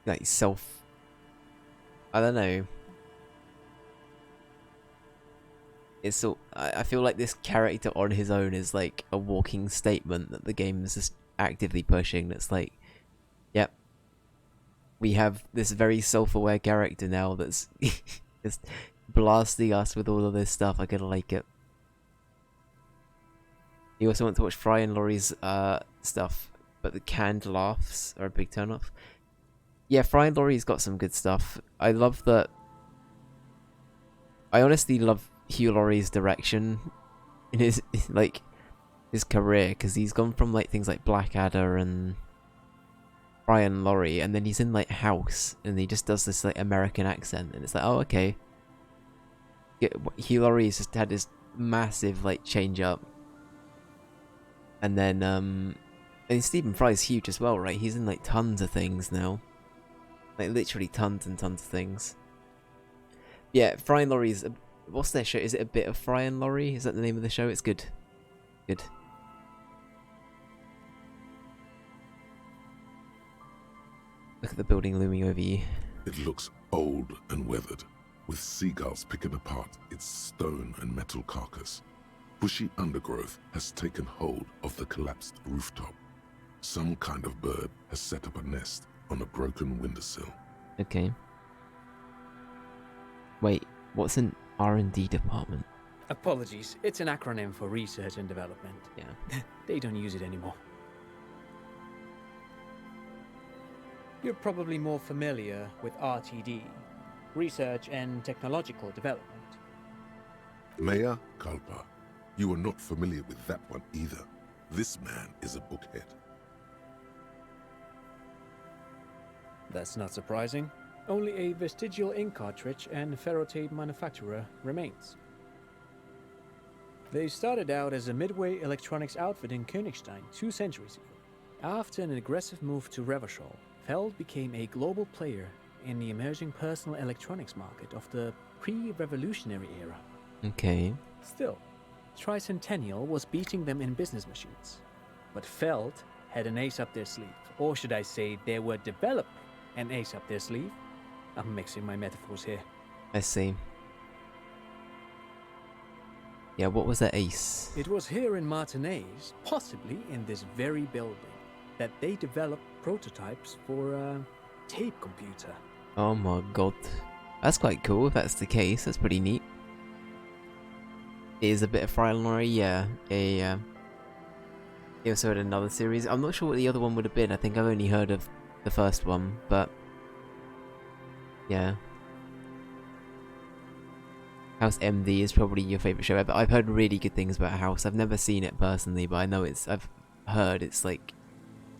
like, I don't know. It's so... I feel like this character on his own is like a walking statement that the game is just actively pushing. That's like, yep, we have this very self-aware character now that's just blasting us with all of this stuff. I kind of like it. You also want to watch Fry and Laurie's stuff, but the canned laughs are a big turn-off. Yeah, Fry and Laurie's got some good stuff. I love that. I honestly love Hugh Laurie's direction in his like his career, because he's gone from like things like Blackadder and Fry and Laurie, and then he's in like House, and he just does this like American accent, and it's like, oh, okay. Yeah, Hugh Laurie's just had this massive like change up, and then and Stephen Fry's huge as well, right? He's in like tons of things now. Like, literally tons and tons of things. Yeah, Fry and Laurie's... what's their show? Is it A Bit of Fry and Laurie? Is that the name of the show? It's good. Good. Look at the building looming over you. It looks old and weathered, with seagulls picking apart its stone and metal carcass. Bushy undergrowth has taken hold of the collapsed rooftop. Some kind of bird has set up a nest on a broken windowsill. Okay. Wait, what's an R&D department? Apologies, it's an acronym for research and development. Yeah. They don't use it anymore. You're probably more familiar with RTD, Research and Technological Development. Mea culpa. You are not familiar with that one either. This man is a bookhead. That's not surprising. Only a vestigial ink cartridge and ferrotape manufacturer remains. They started out as a midway electronics outfit in Königstein 2 centuries ago. After an aggressive move to Revachol, Feld became a global player in the emerging personal electronics market of the pre-revolutionary era. Okay. Still, Tricentennial was beating them in business machines. But Feld had an ace up their sleeve. Or should I say, they were developing an ace up their sleeve? I'm mixing my metaphors here. I see. Yeah, what was that ace? It was here in Martinez, possibly in this very building, that they developed prototypes for a tape computer. Oh my god. That's quite cool if that's the case. That's pretty neat. It is a bit of trial and error, yeah. He also had another series. I'm not sure what the other one would have been. I think I've only heard of the first one, but yeah. House MD is probably your favourite show ever. I've heard really good things about House. I've never seen it personally, but I know I've heard it's like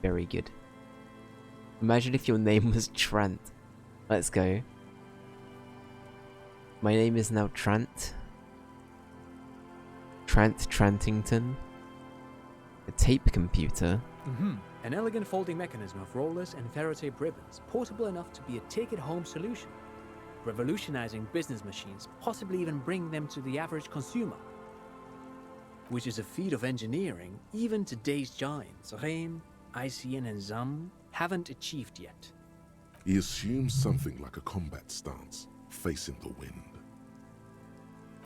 very good. Imagine if your name was Trent. Let's go. My name is now Trent. Trentington. A tape computer. An elegant folding mechanism of rollers and ferrotape ribbons, portable enough to be a take-it-home solution. Revolutionizing business machines, possibly even bring them to the average consumer. Which is a feat of engineering even today's giants, Rehm, ICN and ZAM, haven't achieved yet. He assumes something like a combat stance, facing the wind.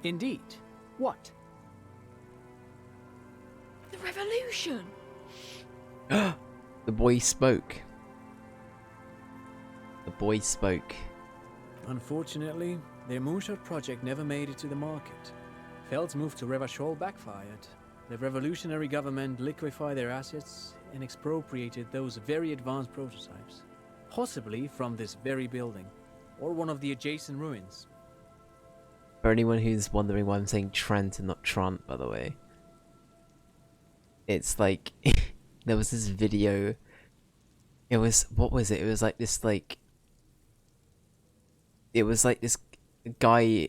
Indeed. What? The revolution! The boy spoke. The boy spoke. Unfortunately, their moonshot project never made it to the market. Feld's move to Revachol backfired. The revolutionary government liquefied their assets and expropriated those very advanced prototypes. Possibly from this very building, or one of the adjacent ruins. For anyone who's wondering why I'm saying Trent and not Trant, by the way. It's like, there was this video, it was, what was it? It was like this, like, it was like this guy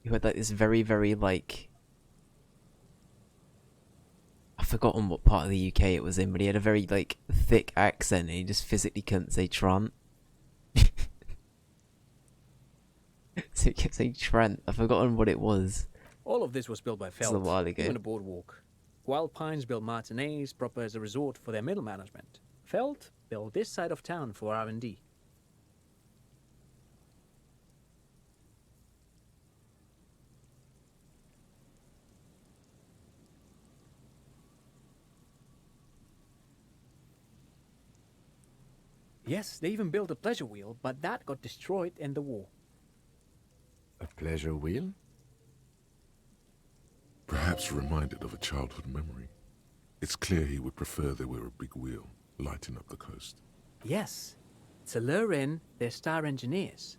who had like this very, very, like, I've forgotten what part of the UK it was in, but he had a very, like, thick accent and he just physically couldn't say Trant. So he kept saying Trent. I've forgotten what it was. All of this was built by This Feld, was a while ago. even a boardwalk. Wild Pines built Martinez, proper as a resort for their middle management. Feld built this side of town for R&D. Yes, they even built a pleasure wheel, but that got destroyed in the war. A pleasure wheel? Perhaps reminded of a childhood memory. It's clear he would prefer there were a big wheel, lighting up the coast. Yes, to lure in their star engineers.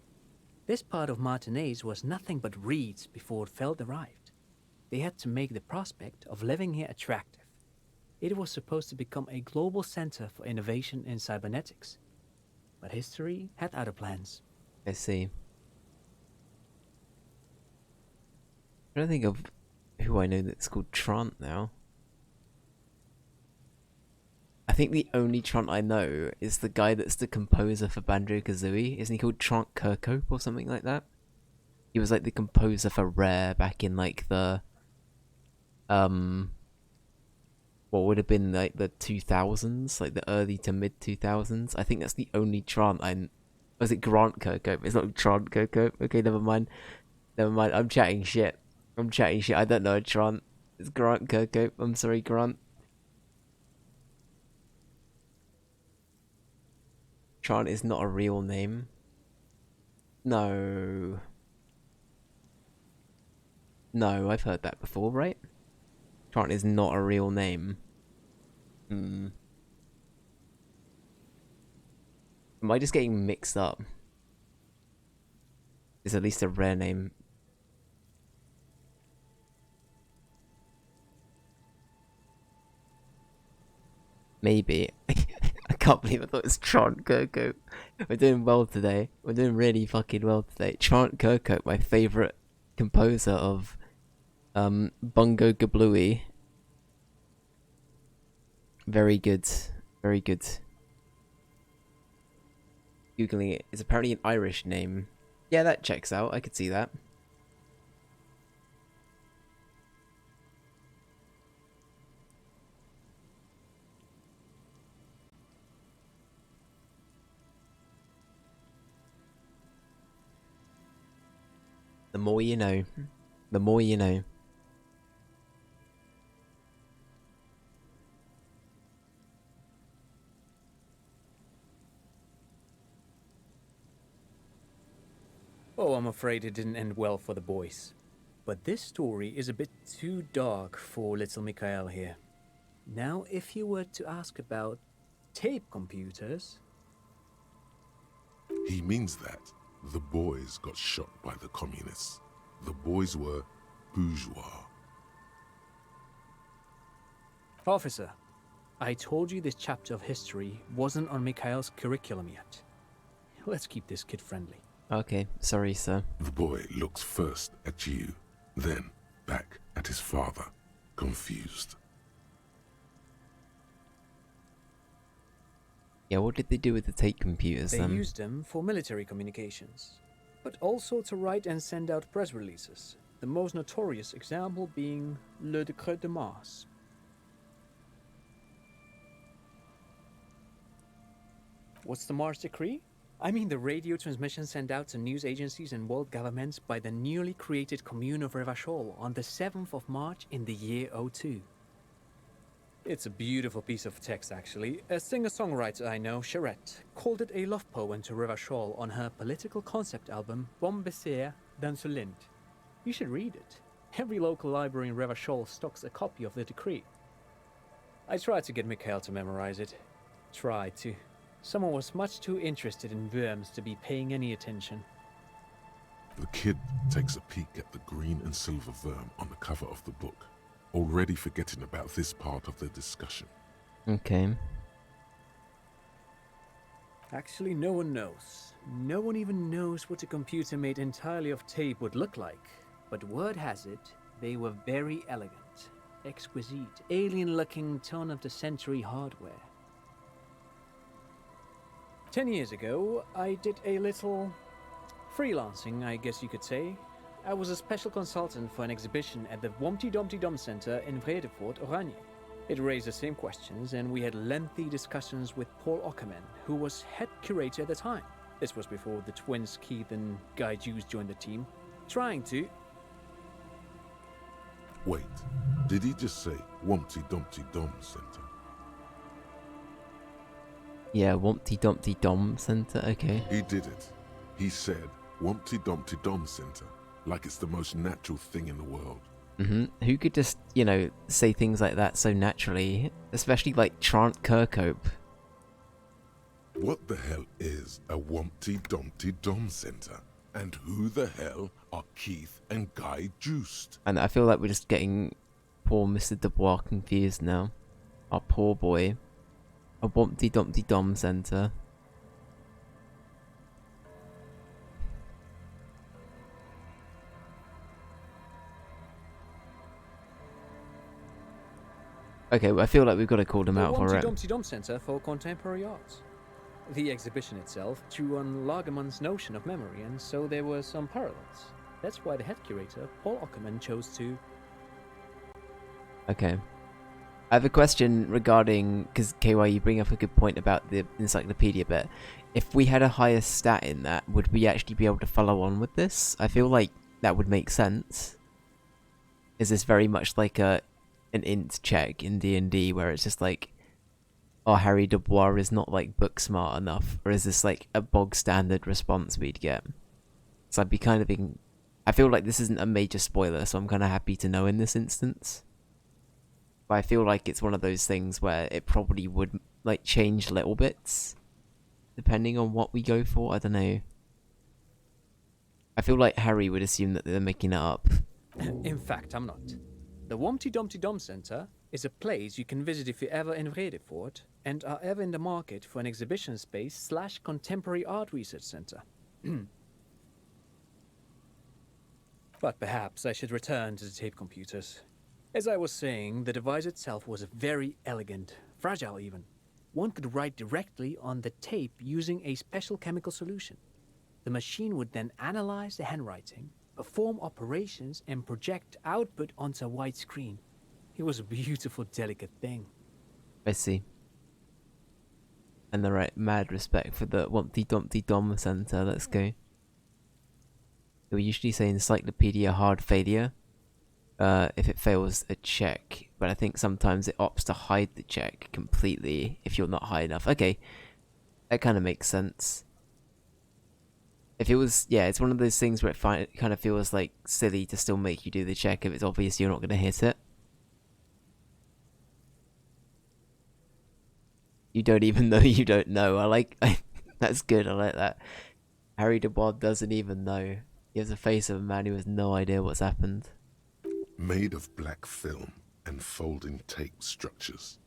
This part of Martinez was nothing but reeds before Feld arrived. They had to make the prospect of living here attractive. It was supposed to become a global center for innovation in cybernetics. But history had other plans. I see. I don't think of who I know that's called Trant now. I think the only Trant I know is the guy that's the composer for Banjo-Kazooie. Isn't he called Trant Kirkhope or something like that? He was like the composer for Rare back in like the what would have been like the 2000s, like the early to mid 2000s. I think that's the only Trant was it Grant Kirkhope? It's not Trant Kirkhope. Okay, never mind. Never mind. I'm chatting shit. I don't know a Trant. It's Grant Kirkhope. I'm sorry, Grant. Trant is not a real name. No. No, I've heard that before, right? Trant is not a real name. Am I just getting mixed up? It's at least a rare name. Maybe. I can't believe I thought it was Trant Kirkhope. We're doing well today. We're doing really fucking well today. Trant Kirkhope, my favourite composer of Bungo Gablooey. Very good. Very good. Googling it. It's apparently an Irish name. Yeah, that checks out. I could see that. more you know. The more you know. Oh, I'm afraid it didn't end well for the boys. But this story is a bit too dark for little Mikhail here. Now, if you were to ask about tape computers... He means that the boys got shot by the communists. The boys were bourgeois. Officer, I told you this chapter of history wasn't on Mikhail's curriculum yet. Let's keep this kid friendly. Okay, sorry, sir. The boy looks first at you, then back at his father, confused. Yeah, what did they do with the tape computers They then? used them for military communications, but also to write and send out press releases. The most notorious example being Le Décret de Mars. What's the Mars Decree? I mean the radio transmission sent out to news agencies and world governments by the newly created commune of Revachol on the 7th of March in the year 02. It's a beautiful piece of text, actually. A singer-songwriter I know, Charette, called it a love poem to Revachol on her political concept album, Bon Baiser dans le Lind. You should read it. Every local library in Revachol stocks a copy of the decree. I tried to get Mikhail to memorize it. Tried to. Someone was much too interested in worms to be paying any attention. The kid takes a peek at the green and silver worm on the cover of the book, already forgetting about this part of the discussion. Okay. Actually, no one knows. No one even knows what a computer made entirely of tape would look like. But word has it, they were very elegant, exquisite, alien-looking turn-of-the-century hardware. 10 years ago, I did a little freelancing, I guess you could say. I was a special consultant for an exhibition at the Wompty Dumpty Dum Center in Vredefort, Oranje. It raised the same questions, and we had lengthy discussions with Paul Ockerman, who was head curator at the time. This was before the twins Keith and Guy Jews joined the team, trying to... Wait, did he just say Wumpty Dumpty Dum Center? Yeah, Wumpty Dumpty Dom Center, okay. He did it. He said Wumpty Dumpty Dum Center, like it's the most natural thing in the world. Who could just, you know, say things like that so naturally? Especially like Trant Kirkhope. What the hell is a Wumpty Dumpty Dum Center? And who the hell are Keith and Guy Juiced? And I feel like we're just getting poor Mr. Dubois confused now. Our poor boy. A Wumpty Dumpty Dom Center. Okay, well, I feel like we've got to call them out for it. The Wumpty Dum Center for Contemporary Arts. The exhibition itself drew on Lagerman's notion of memory, and so there were some parallels. That's why the head curator, Paul Ockerman, chose to... Okay. I have a question regarding, because KY, you bring up a good point about the encyclopedia bit. If we had a higher stat in that, would we actually be able to follow on with this? I feel like that would make sense. Is this very much like an int check in D&D, where it's just like, oh, Harry Dubois is not like book smart enough, or is this like a bog standard response we'd get? So I'd be kind of being... I feel like this isn't a major spoiler, so I'm kind of happy to know in this instance. But I feel like it's one of those things where it probably would like change little bits depending on what we go for. I don't know. I feel like Harry would assume that they're making it up. In fact, I'm not. The Wumpty Dumpty Dum Center is a place you can visit if you're ever in Vredefort and are ever in the market for an exhibition space / contemporary art research center. But perhaps I should return to the tape computers. As I was saying, the device itself was very elegant, fragile even. One could write directly on the tape using a special chemical solution. The machine would then analyze the handwriting, perform operations, and project output onto a white screen. It was a beautiful, delicate thing. I see. And the right mad respect for the Wumpty Dumpty Dom Center. Let's go. it will usually say encyclopedia hard failure if it fails a check, but I think sometimes it opts to hide the check completely if you're not high enough. Okay, that kind of makes sense. If it was, yeah, it's one of those things where it kind of feels like silly to still make you do the check if it's obvious you're not going to hit it. You don't even know you don't know. That's good, I like that. Harry Dubois doesn't even know. He has the face of a man who has no idea what's happened. Made of black film and folding tape structures.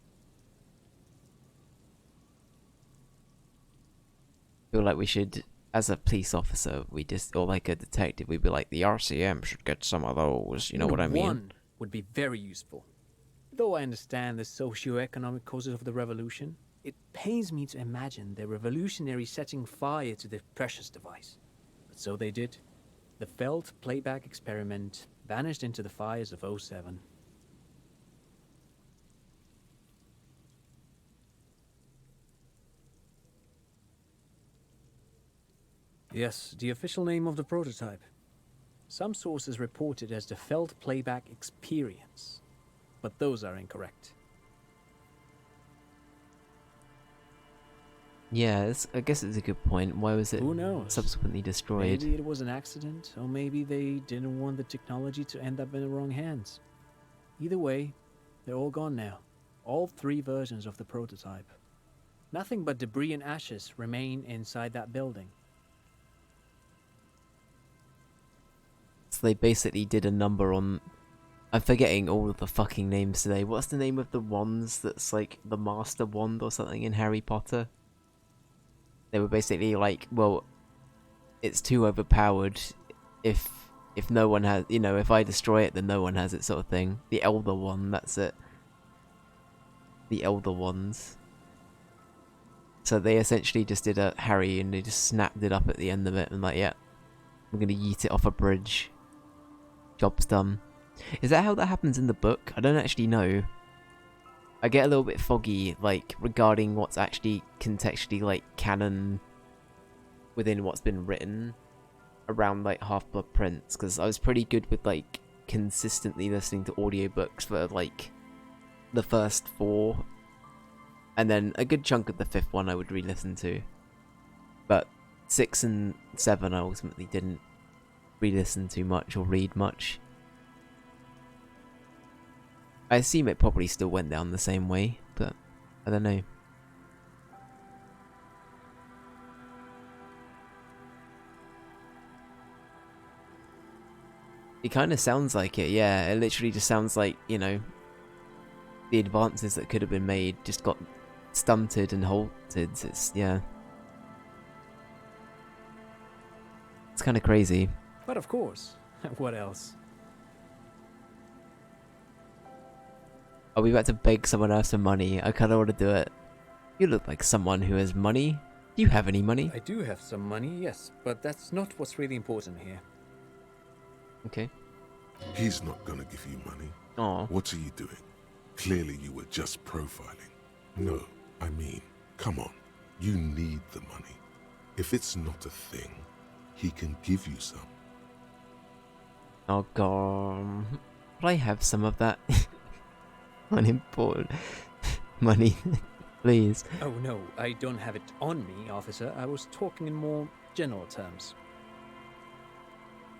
I feel like we should, as a police officer, or like a detective, we'd be like, the RCM should get some of those, you know what I mean? One would be very useful. Though I understand the socio-economic causes of the revolution, it pains me to imagine the revolutionaries setting fire to the precious device. But so they did. The Felt playback experiment vanished into the fires of '07. Yes, the official name of the prototype. Some sources report it as the Felt Playback Experience, but those are incorrect. Yeah, I guess it's a good point. Why was it Who knows? subsequently destroyed? Maybe it was an accident, or maybe they didn't want the technology to end up in the wrong hands. Either way, they're all gone now. All 3 versions of the prototype. Nothing but debris and ashes remain inside that building. So they basically did a number on... I'm forgetting all of the fucking names today. What's the name of the wands that's like the Master Wand or something in Harry Potter? They were basically like, well, it's too overpowered if no one has, you know, if I destroy it then no one has it sort of thing. The Elder Wand, that's it. The Elder Wands. So they essentially just did a Harry and they just snapped it up at the end of it and like, yeah, I'm gonna yeet it off a bridge. Job's done. Is that how that happens in the book? I don't actually know. I get a little bit foggy, like, regarding what's actually contextually, like, canon within what's been written around, like, Half-Blood Prince, because I was pretty good with, like, consistently listening to audiobooks for, like, the first 4, and then a good chunk of the 5th one I would re-listen to. But 6 and 7 I ultimately didn't re-listen to much or read much. I assume it probably still went down the same way, but I don't know. It kind of sounds like it, yeah. It literally just sounds like, you know, the advances that could have been made just got stunted and halted. It's, yeah. It's kind of crazy. But of course, what else? Are we about to beg someone else for money? I kind of want to do it. You look like someone who has money. Do you have any money? I do have some money, yes, but that's not what's really important here. Okay. He's not gonna give you money. Aw. What are you doing? Clearly you were just profiling. No, I mean, come on. You need the money. If it's not a thing, he can give you some. Oh god. Will I have some of that? Unimportant money. Please. Oh no, I don't have it on me, officer. I was talking in more general terms.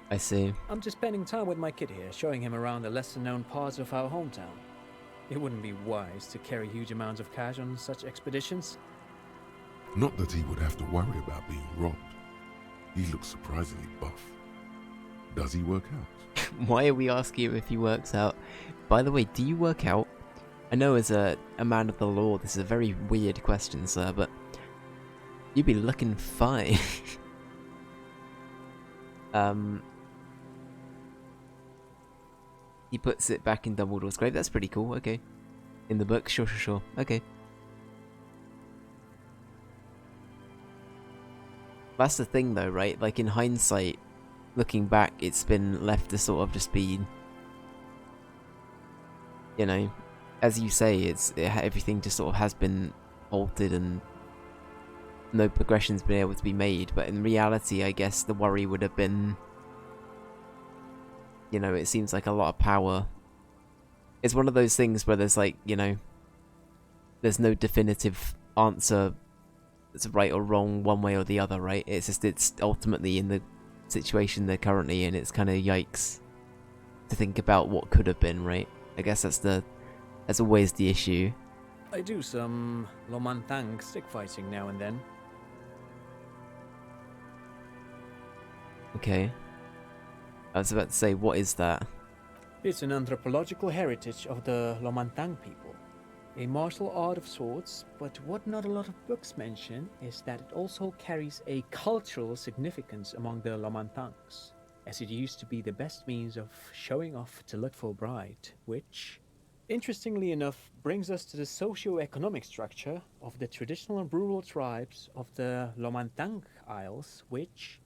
I see. I'm just spending time with my kid here, showing him around the lesser-known parts of our hometown. It wouldn't be wise to carry huge amounts of cash on such expeditions. Not that he would have to worry about being robbed. He looks surprisingly buff. Does he work out? Why are we asking him if he works out? By the way, do you work out? I know as a man of the law, this is a very weird question, sir, but you'd be looking fine. He puts it back in Dumbledore's grave. That's pretty cool. Okay. In the book, sure. Okay. That's the thing, though, right? Like, in hindsight, looking back, it's been left to sort of just be, you know, as you say, everything just sort of has been halted and no progression's been able to be made. But in reality, I guess the worry would have been you know, it seems like a lot of power. It's one of those things where there's like, you know, there's no definitive answer that's right or wrong one way or the other, right? It's just, it's ultimately in the situation they're currently in, it's kind of yikes to think about what could have been, right? I guess that's always the issue. I do some Lomantang stick fighting now and then. Okay. I was about to say, what is that? It's an anthropological heritage of the Lomantang people. A martial art of sorts, but what not a lot of books mention is that it also carries a cultural significance among the Lomantangs, as it used to be the best means of showing off to look for a bride, which, interestingly enough, brings us to the socio-economic structure of the traditional and rural tribes of the Lomantang Isles, which...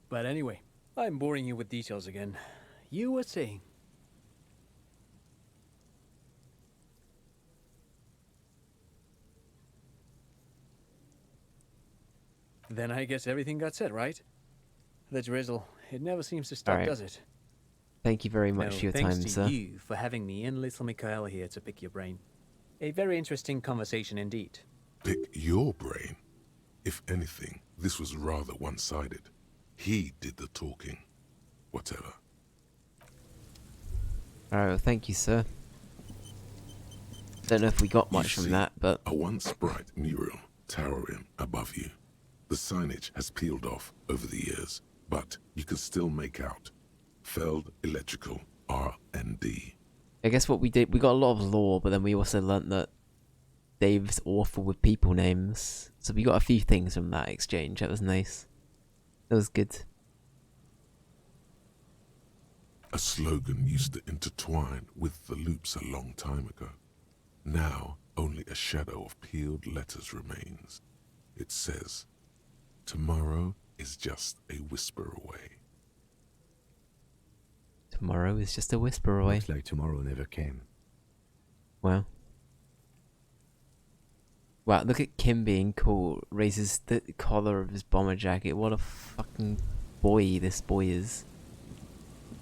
But anyway, I'm boring you with details again. You were saying... Then I guess everything got said, right? The drizzle, it never seems to stop, Alright. does it? Thank you very much No, for your thanks time, to sir. you for having me and little Mikhail here to pick your brain. A very interesting conversation indeed. Pick your brain. If anything, this was rather one-sided. He did the talking. Whatever. Alright, well, thank you, sir. Don't know if we got much You from see, that, but a once bright mural towering above you. The signage has peeled off over the years, but you can still make out Feld Electrical R&D. I guess what we did, we got a lot of lore, but then we also learnt that Dave's awful with people names. So we got a few things from that exchange. That was nice. That was good. A slogan used to intertwine with the loops a long time ago. Now, only a shadow of peeled letters remains. It says, "Tomorrow is just a whisper away." Tomorrow is just a whisper away. Looks like tomorrow never came. Wow. Wow, look at Kim being cool. Raises the collar of his bomber jacket. What a fucking boy this boy is.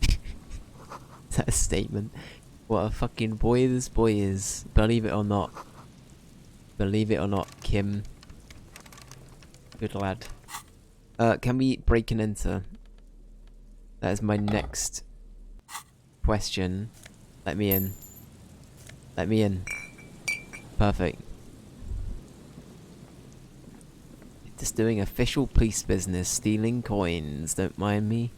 Is that a statement? What a fucking boy this boy is. Believe it or not. Believe it or not, Kim. Good lad. Can we break and enter? That is my next question. Let me in. Let me in. Perfect. Just doing official police business, stealing coins. Don't mind me.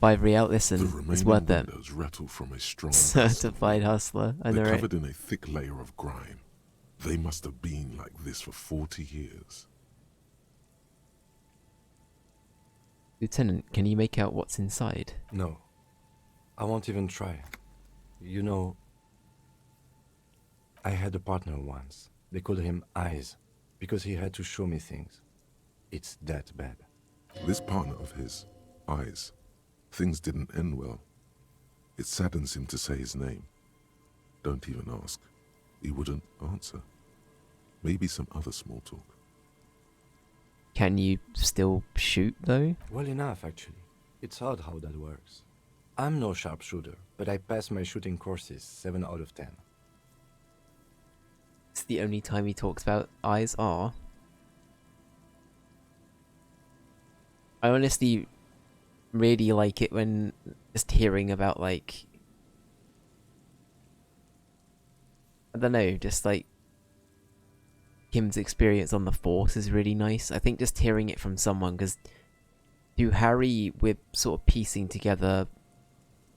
5 real. The Listen, it's remaining worth it. windows rattle from a strong Certified hustler. I know, They're right? covered in a thick layer of grime. They must have been like this for 40 years. Lieutenant, can you make out what's inside? No, I won't even try. You know, I had a partner once. They called him Eyes, because he had to show me things. It's that bad. This partner of his, Eyes, things didn't end well. It saddens him to say his name. Don't even ask. He wouldn't answer. Maybe some other small talk. Can you still shoot, though? Well enough, actually. It's odd how that works. I'm no sharpshooter, but I passed my shooting courses 7 out of 10. It's the only time he talks about eyes are. I honestly really like it when just hearing about, like, I don't know, just like Kim's experience on the Force is really nice. I think just hearing it from someone, because through Harry, we're sort of piecing together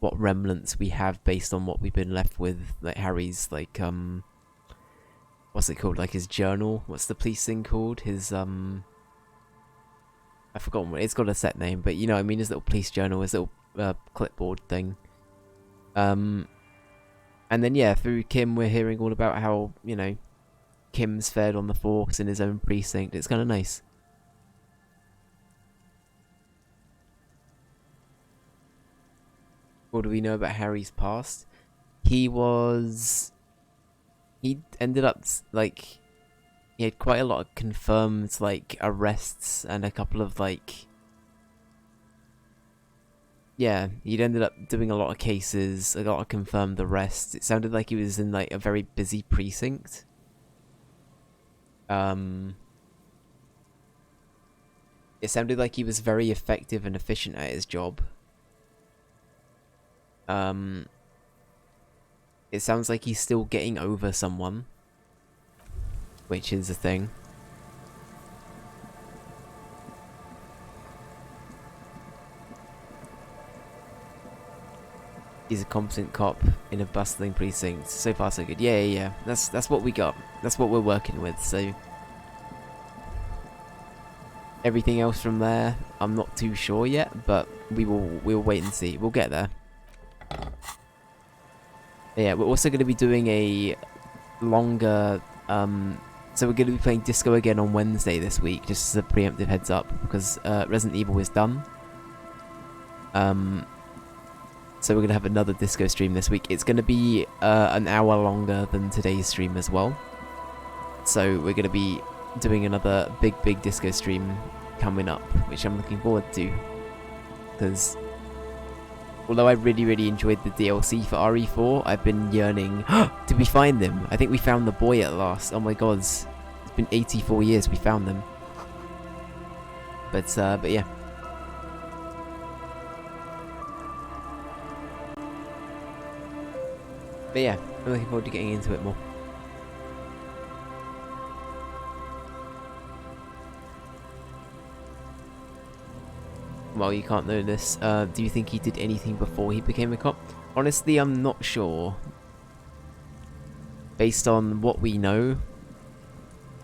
what remnants we have based on what we've been left with. Like Harry's, like, what's it called? Like his journal. What's the police thing called? His, I've forgotten what it's got a set name, but you know what I mean, his little police journal, his little clipboard thing. And then yeah, through Kim we're hearing all about how, you know, Kim's fared on the Force in his own precinct. It's kind of nice. What do we know about Harry's past? He ended up, like, he had quite a lot of confirmed, like, arrests and a couple of, like, yeah, he'd ended up doing a lot of cases, a lot of confirmed arrests. It sounded like he was in like a very busy precinct. It sounded like he was very effective and efficient at his job. It sounds like he's still getting over someone, which is a thing. He's a competent cop in a bustling precinct. So far, so good. Yeah. That's what we got. That's what we're working with. So everything else from there, I'm not too sure yet, but we'll wait and see. We'll get there. Yeah, we're also going to be doing a longer. So we're going to be playing Disco again on Wednesday this week, just as a preemptive heads up, because Resident Evil is done. So we're going to have another Disco stream this week. It's going to be an hour longer than today's stream as well. So we're going to be doing another big Disco stream coming up, which I'm looking forward to. Because although I really enjoyed the DLC for RE4, I've been yearning... Did we find them? I think we found the boy at last. Oh my god. It's been 84 years we found them. But yeah. But yeah, I'm looking forward to getting into it more. Well, you can't know this. Do you think he did anything before he became a cop? Honestly, I'm not sure. Based on what we know,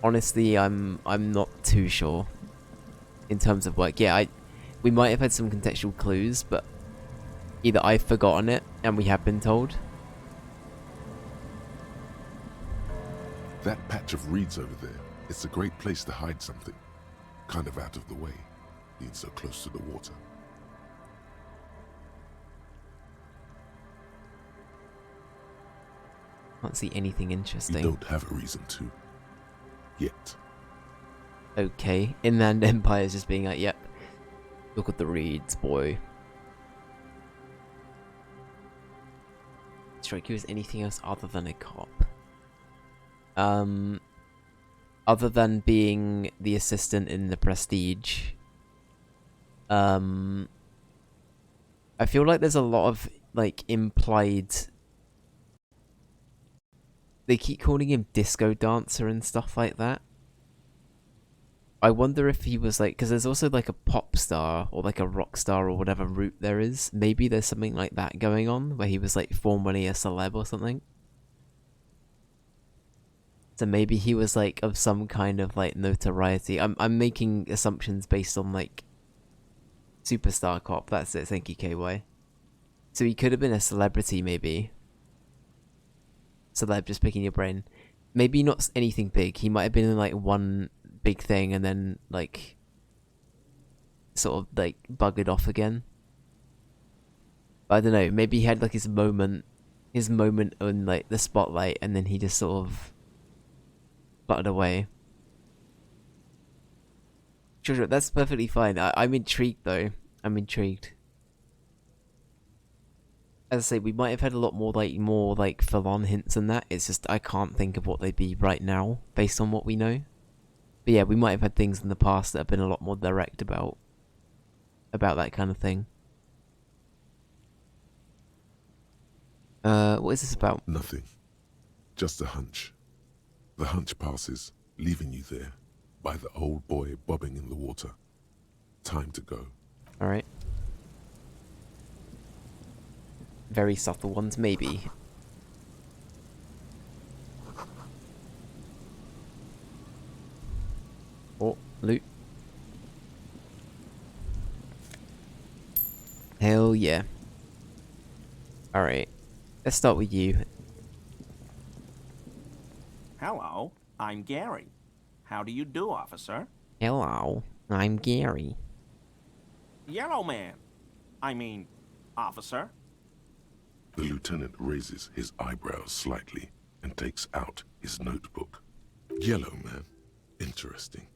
honestly, I'm not too sure. In terms of work, yeah, we might have had some contextual clues, but either I've forgotten it and we have been told. That patch of reeds over there, it's a great place to hide something. Kind of out of the way, being so close to the water. Can't see anything interesting. You don't have a reason to. Yet. Okay, Inland Empire's just being like, yep. Look at the reeds, boy. Strike you as anything else other than a cop? Other than being the assistant in the Prestige, I feel like there's a lot of, like, implied... They keep calling him Disco Dancer and stuff like that. I wonder if he was, like... Because there's also, like, a pop star, or, like, a rock star, or whatever route there is. Maybe there's something like that going on, where he was, like, formerly a celeb or something. So maybe he was, like, of some kind of, like, notoriety. I'm making assumptions based on, like, Superstar Cop. That's it, thank you, KY. So he could have been a celebrity, maybe. Celeb, just picking your brain. Maybe not anything big. He might have been in, like, one big thing and then, like, sort of, like, buggered off again. But I don't know, maybe he had, like, his moment on, like, the spotlight, and then he just sort of fluttered away. Sure, that's perfectly fine. I'm intrigued, though. I'm intrigued. As I say, we might have had a lot more like full-on hints than that. It's just I can't think of what they'd be right now, based on what we know. But yeah, we might have had things in the past that have been a lot more direct about that kind of thing. What is this about? Nothing. Just a hunch. The hunch passes, leaving you there, by the old boy bobbing in the water. Time to go. Alright. Very subtle ones, maybe. Oh, loot. Hell yeah. Alright. Let's start with you. Hello, I'm Gary. How do you do, officer? Hello, I'm Gary. Yellow man. I mean, officer. The lieutenant raises his eyebrows slightly and takes out his notebook. Yellow man. Interesting.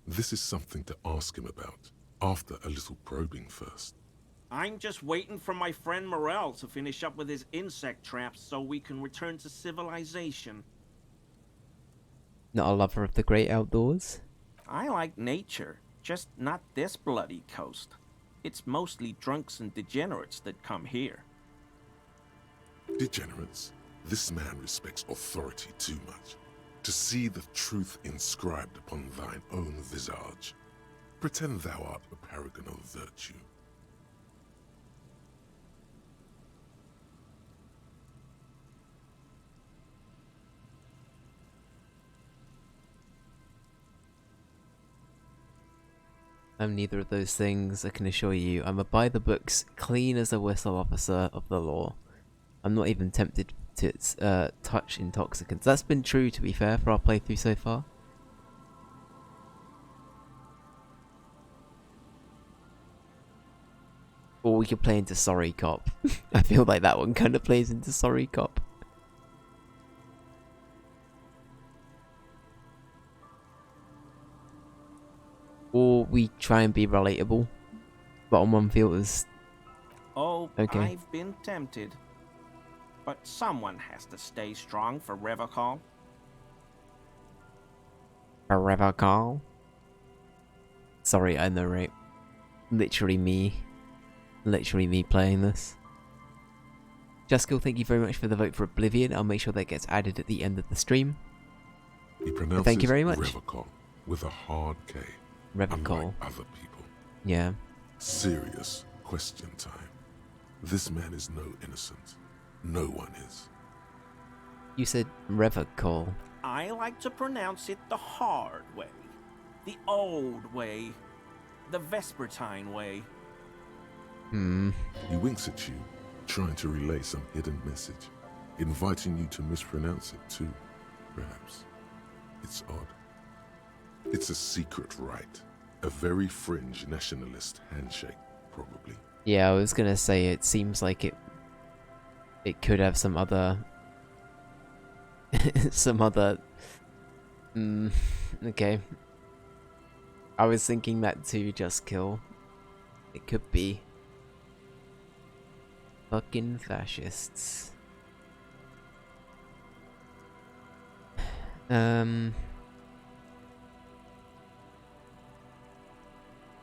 This is something to ask him about, after a little probing first. I'm just waiting for my friend Morel to finish up with his insect traps so we can return to civilization. Not a lover of the great outdoors? I like nature, just not this bloody coast. It's mostly drunks and degenerates that come here. Degenerates, this man respects authority too much. To see the truth inscribed upon thine own visage. Pretend thou art a paragon of virtue. I'm neither of those things, I can assure you. I'm a by-the-books, clean as a whistle officer of the law. I'm not even tempted to touch intoxicants. That's been true, to be fair, for our playthrough so far. Or we could play into Sorry Cop. I feel like that one kind of plays into Sorry Cop. Or we try and be relatable. Bottom one filters. Oh, Okay. I've been tempted. But someone has to stay strong for Revocall. Forever Carl. Sorry, I narrate. Literally me playing this. Jaskill, thank you very much for the vote for Oblivion. I'll make sure that gets added at the end of the stream. He pronounces Thank you very much. Revocall with a hard K. Revocall. Unlike other people. Yeah. Serious question time. This man is no innocent. No one is. You said Revocall. I like to pronounce it the hard way. The old way. The Vespertine way. He winks at you, trying to relay some hidden message, inviting you to mispronounce it too, perhaps. It's odd. It's a secret rite. A very fringe nationalist handshake, probably. Yeah, I was gonna say it seems like it could have some other okay. I was thinking that too, Jaskill. It could be fucking fascists.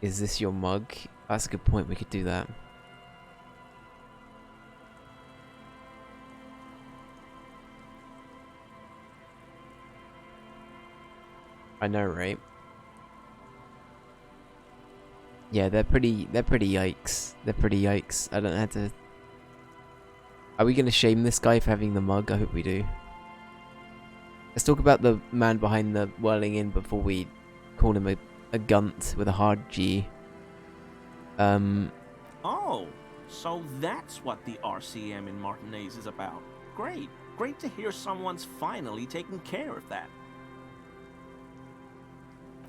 Is this your mug? That's a good point, we could do that. I know, right? Yeah, they're pretty yikes. They're pretty yikes. I don't know how to... Are we gonna shame this guy for having the mug? I hope we do. Let's talk about the man behind the whirling in before we call him a gunt with a hard G. Oh, so that's what the RCM in Martinez is about. Great. Great to hear someone's finally taking care of that.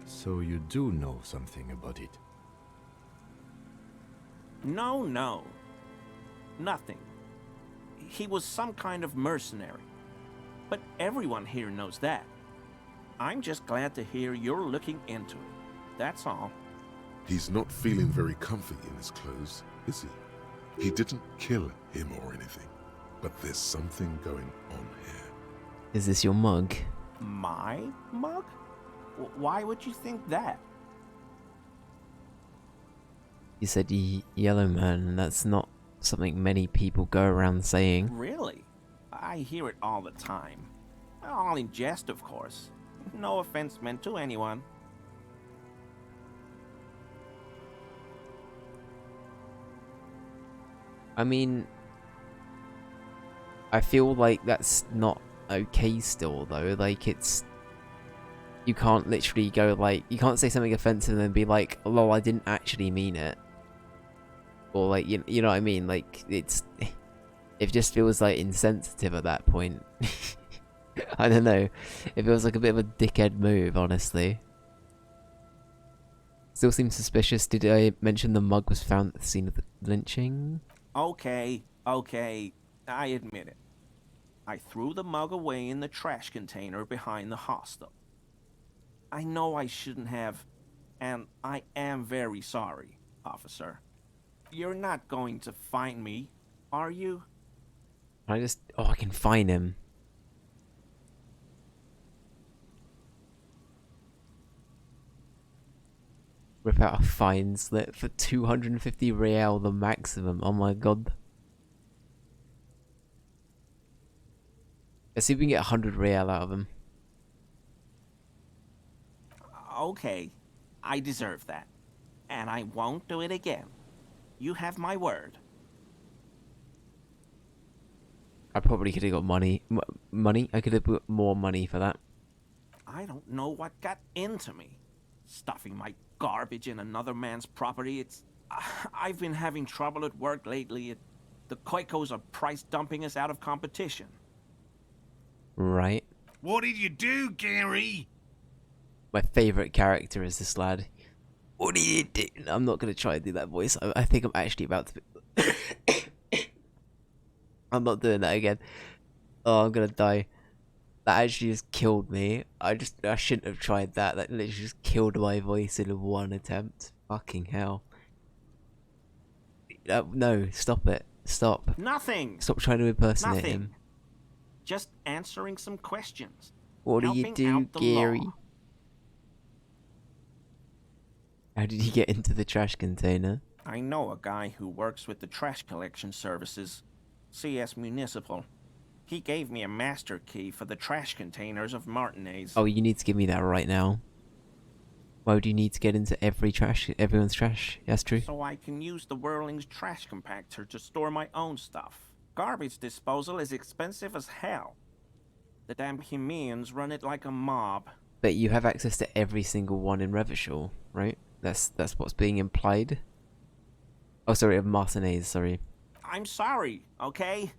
So you do know something about it? No. Nothing. He was some kind of mercenary. But everyone here knows that. I'm just glad to hear you're looking into it. That's all. He's not feeling very comfy in his clothes, is he? He didn't kill him or anything, but there's something going on here. Is this your mug? My mug? Why would you think that? You said yellow man, and that's not something many people go around saying. Really? I hear it all the time. All in jest, of course. No offense meant to anyone. I mean, I feel like that's not okay still, though. Like, it's... You can't literally go, like... You can't say something offensive and then be like, lol, I didn't actually mean it. Or, like, you know what I mean? Like, it's... It just feels, like, insensitive at that point. I don't know. It feels like a bit of a dickhead move, honestly. Still seems suspicious. Did I mention the mug was found at the scene of the lynching? Okay, I admit it. I threw the mug away in the trash container behind the hostel. I know I shouldn't have, and I am very sorry, officer. You're not going to find me, are you? I just... Oh, I can find him. Rip out a fine slip for 250 real, the maximum. Oh my god. Let's see if we can get 100 real out of him. Okay, I deserve that. And I won't do it again. You have my word. I probably could have got money. Money? I could have put more money for that. I don't know what got into me. Stuffing my garbage in another man's property, it's... I've been having trouble at work lately. The Koikos are price dumping us out of competition. Right. What did you do, Gary? My favourite character is this lad. What are you doing? I'm not going to try and do that voice. I think I'm actually about to... I'm not doing that again. Oh, I'm going to die. That actually just killed me. I shouldn't have tried that. That literally just killed my voice in one attempt. Fucking hell. No, stop it. Stop. Nothing! Stop trying to impersonate Nothing. him. Just answering some questions. What do you Helping do, out the Gary? law. How did you get into the trash container? I know a guy who works with the trash collection services. CS Municipal. He gave me a master key for the trash containers of Martinez. Oh, you need to give me that right now. Why would you need to get into everyone's trash? That's true. So I can use the Whirling's trash compactor to store my own stuff. Garbage disposal is expensive as hell. The damn Hemians run it like a mob. But you have access to every single one in Revachol, right? That's what's being implied. Oh, sorry, of Martinez, sorry. I'm sorry, okay?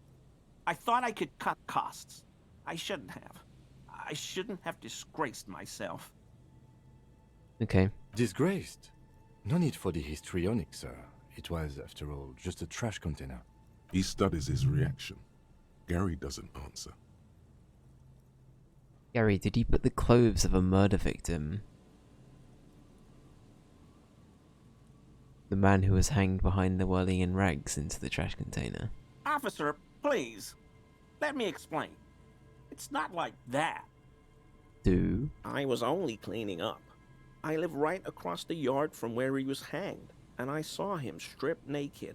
I thought I could cut costs. I shouldn't have. I shouldn't have disgraced myself. Okay. Disgraced? No need for the histrionic, sir. It was, after all, just a trash container. He studies his reaction. Gary doesn't answer. Gary, did you put the clothes of a murder victim? The man who was hanged behind the whirling in rags into the trash container? Officer, please. Let me explain. It's not like that. Do? I was only cleaning up. I live right across the yard from where he was hanged, and I saw him stripped naked.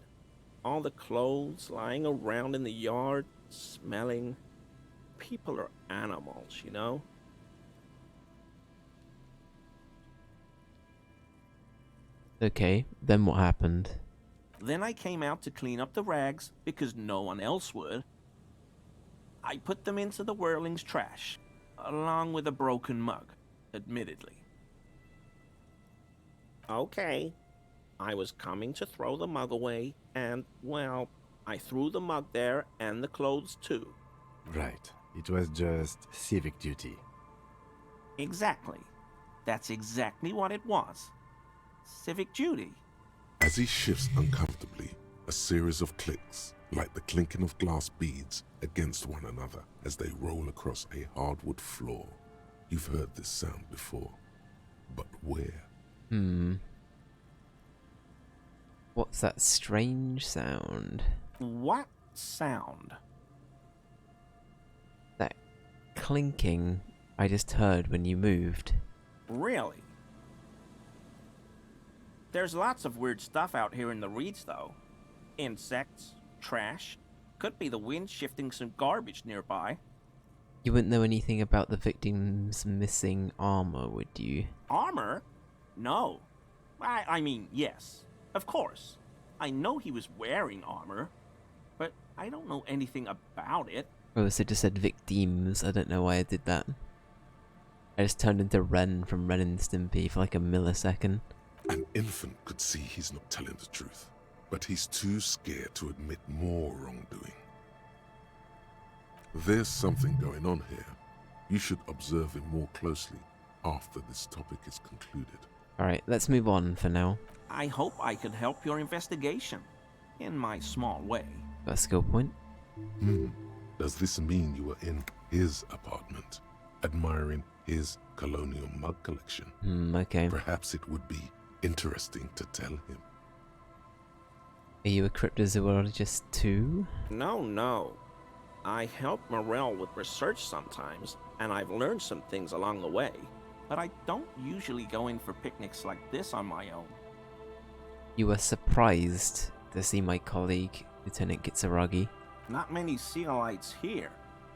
All the clothes lying around in the yard, smelling. People are animals, you know? Okay, then what happened? Then I came out to clean up the rags because no one else would. I put them into the Whirling's trash, along with a broken mug, admittedly. Okay. I was coming to throw the mug away, and, well, I threw the mug there and the clothes too. Right. It was just civic duty. Exactly. That's exactly what it was. Civic duty. As he shifts uncomfortably, a series of clicks, like the clinking of glass beads against one another as they roll across a hardwood floor. You've heard this sound before, but where? What's that strange sound? What sound? That clinking I just heard when you moved. Really? There's lots of weird stuff out here in the reeds, though. Insects, trash. Could be the wind shifting some garbage nearby. You wouldn't know anything about the victim's missing armor, would you? Armor? No. I mean, yes. Of course. I know he was wearing armor, but I don't know anything about it. Oh, so it just said victims. I don't know why I did that. I just turned into Ren from Ren and Stimpy for like a millisecond. An infant could see he's not telling the truth, but he's too scared to admit more wrongdoing. There's something going on here. You should observe him more closely after this topic is concluded. Alright, let's move on for now. I hope I could help your investigation, in my small way. Got a skill point? Does this mean you were in his apartment, admiring his colonial mug collection? Okay. Perhaps it would be interesting to tell him. Are you a cryptozoologist too? No, no. I help Morel with research sometimes, and I've learned some things along the way. But I don't usually go in for picnics like this on my own. You were surprised to see my colleague, Lieutenant Kitsuragi. Not many Sealites here,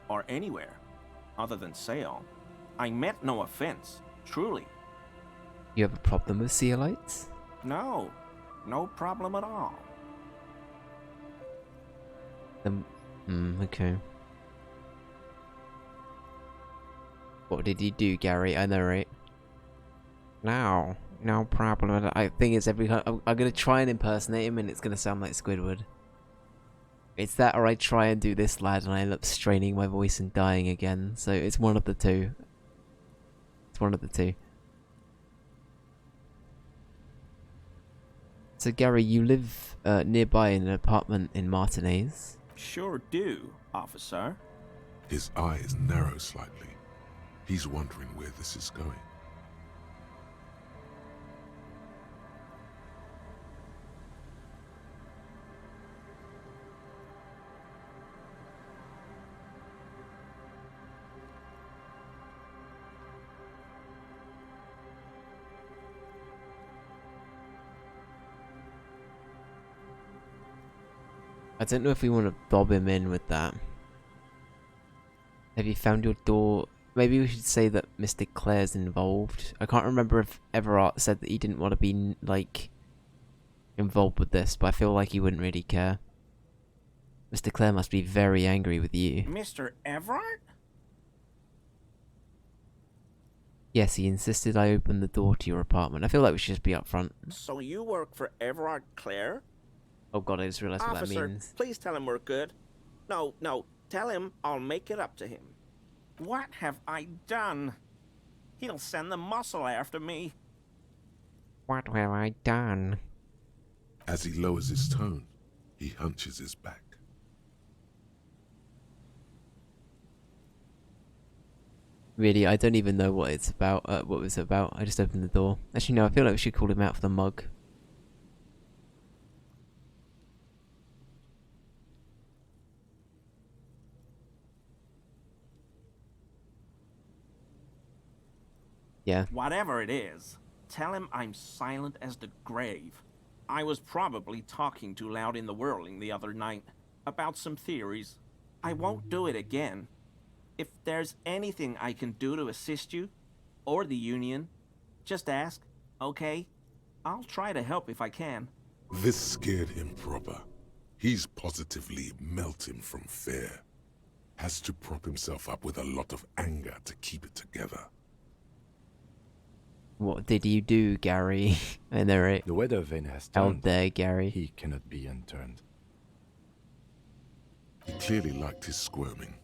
or anywhere, other than Sail. I meant no offense, truly. You have a problem with Sealites? No, no problem at all. Okay. What did you do, Gary? I know, right? No problem. I think it's every time. I'm gonna try and impersonate him, and it's gonna sound like Squidward. It's that, or I try and do this lad, and I end up straining my voice and dying again. So it's one of the two. It's one of the two. So Gary, you live nearby in an apartment in Martinez. Sure do, officer. His eyes narrow slightly. He's wondering where this is going. I don't know if we want to bob him in with that. Have you found your door? Maybe we should say that Mr. Clare's involved. I can't remember if Everard said that he didn't want to be, like, involved with this, but I feel like he wouldn't really care. Mr. Clare must be very angry with you. Mr. Everard? Yes, he insisted I open the door to your apartment. I feel like we should just be upfront. So you work for Everard Clare? Oh god, I just realised what that Officer, means. please tell him we're good. No, tell him I'll make it up to him. What have I done? He'll send the muscle after me. What have I done? As he lowers his tone, he hunches his back. Really, I don't even know what it's about. What it was about. I just opened the door. Actually, no. I feel like we should call him out for the mug. Yeah. Whatever it is, tell him I'm silent as the grave. I was probably talking too loud in the whirling the other night about some theories. I won't do it again. If there's anything I can do to assist you, or the Union, just ask, okay? I'll try to help if I can. This scared him proper. He's positively melting from fear. Has to prop himself up with a lot of anger to keep it together. What did you do, Gary? I know, right? The weather vane has How turned. dare, Gary? He cannot be unturned. He clearly liked his squirming.